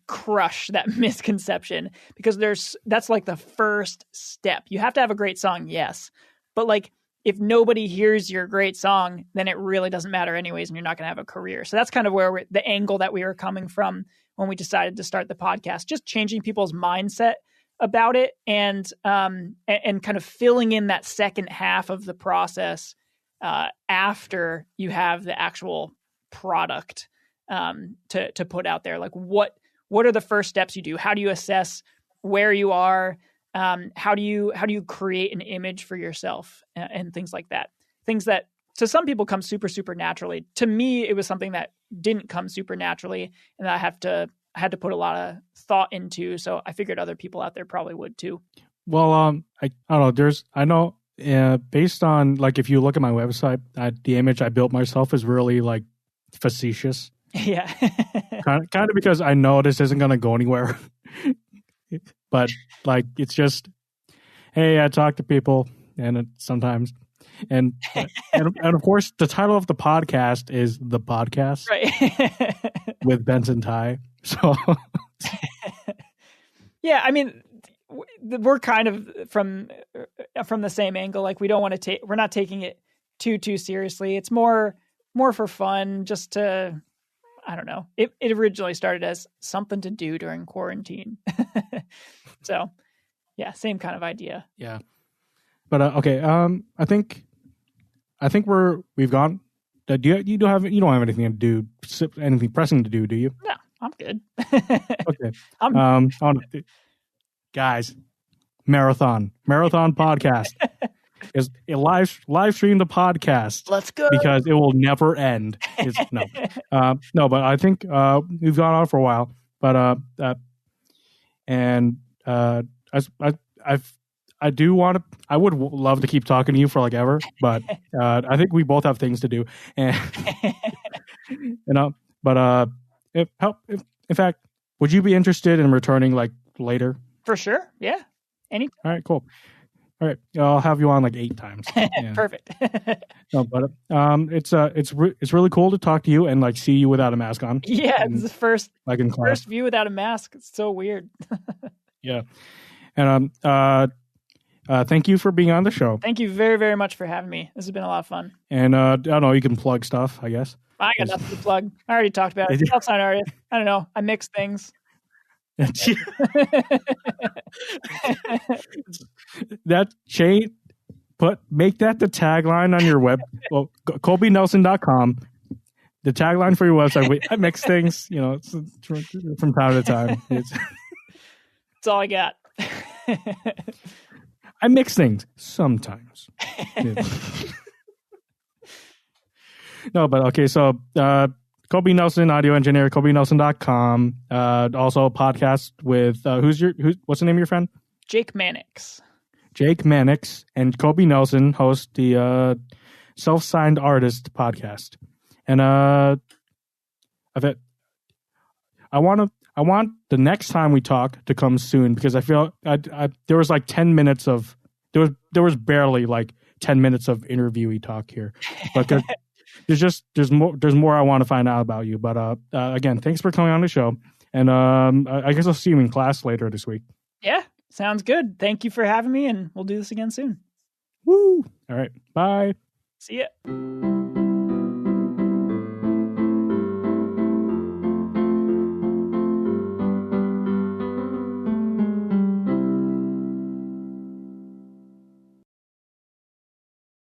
crush that misconception, because that's like the first step. You have to have a great song, yes, but like if nobody hears your great song, then it really doesn't matter anyways, and you're not going to have a career. So that's kind of where the angle that we were coming from when we decided to start the podcast, just changing people's mindset about it, and kind of filling in that second half of the process after you have the actual product to put out there. Like what are the first steps you do? How do you assess where you are? How do you create an image for yourself and things like that? Things that to some people come super, super naturally. To me, it was something that didn't come super naturally, and I had to put a lot of thought into. So I figured other people out there probably would too. Well, I don't know. Based on like if you look at my website, the image I built myself is really like facetious. Yeah. kind of because I know this isn't going to go anywhere. But like it's just, hey, I talk to people, and sometimes, and of course, the title of the podcast is The Podcast, right? With Benson Ty. So, yeah, I mean, we're kind of from the same angle. Like we don't want to we're not taking it too seriously. It's more for fun, just to. I don't know. It originally started as something to do during quarantine. So, yeah, same kind of idea. Yeah. But okay, I think we've gone. You don't have anything to do, anything pressing to do you? No, I'm good. Okay. Guys, marathon podcast. Is a live stream the podcast. Let's go, because it will never end. No, but I think we've gone on for a while. But I do want to. I would love to keep talking to you for like ever, but I think we both have things to do, and But if in fact, would you be interested in returning like later? For sure. Yeah. Anytime. All right. Cool. All right. I'll have you on like 8 times. Yeah. Perfect. No, but it's really cool to talk to you and like see you without a mask on. Yeah, it's the first like in class. First view without a mask. It's so weird. Yeah. And thank you for being on the show. Thank you very, very much for having me. This has been a lot of fun. And I don't know, you can plug stuff, I guess. I got nothing to plug. I already talked about it. Outside artist. I don't know. I mix things. That chain, make that the tagline on your web. Well, KobyNelson.com. The tagline for your website. I mix things, from time to time. That's all I got. I mix things sometimes. No, but okay. So, Koby Nelson, audio engineer, KobyNelson.com. Also a podcast with, what's the name of your friend? Jake Mannix. Jake Mannix and Koby Nelson host the Self-Signed Artist podcast. And I want the next time we talk to come soon, because I feel there was like 10 minutes of there was barely like 10 minutes of interviewee talk here, but there's more I want to find out about you. But again, thanks for coming on the show, and I guess I'll see you in class later this week. Yeah, sounds good. Thank you for having me, and we'll do this again soon. Woo! All right, bye. See ya.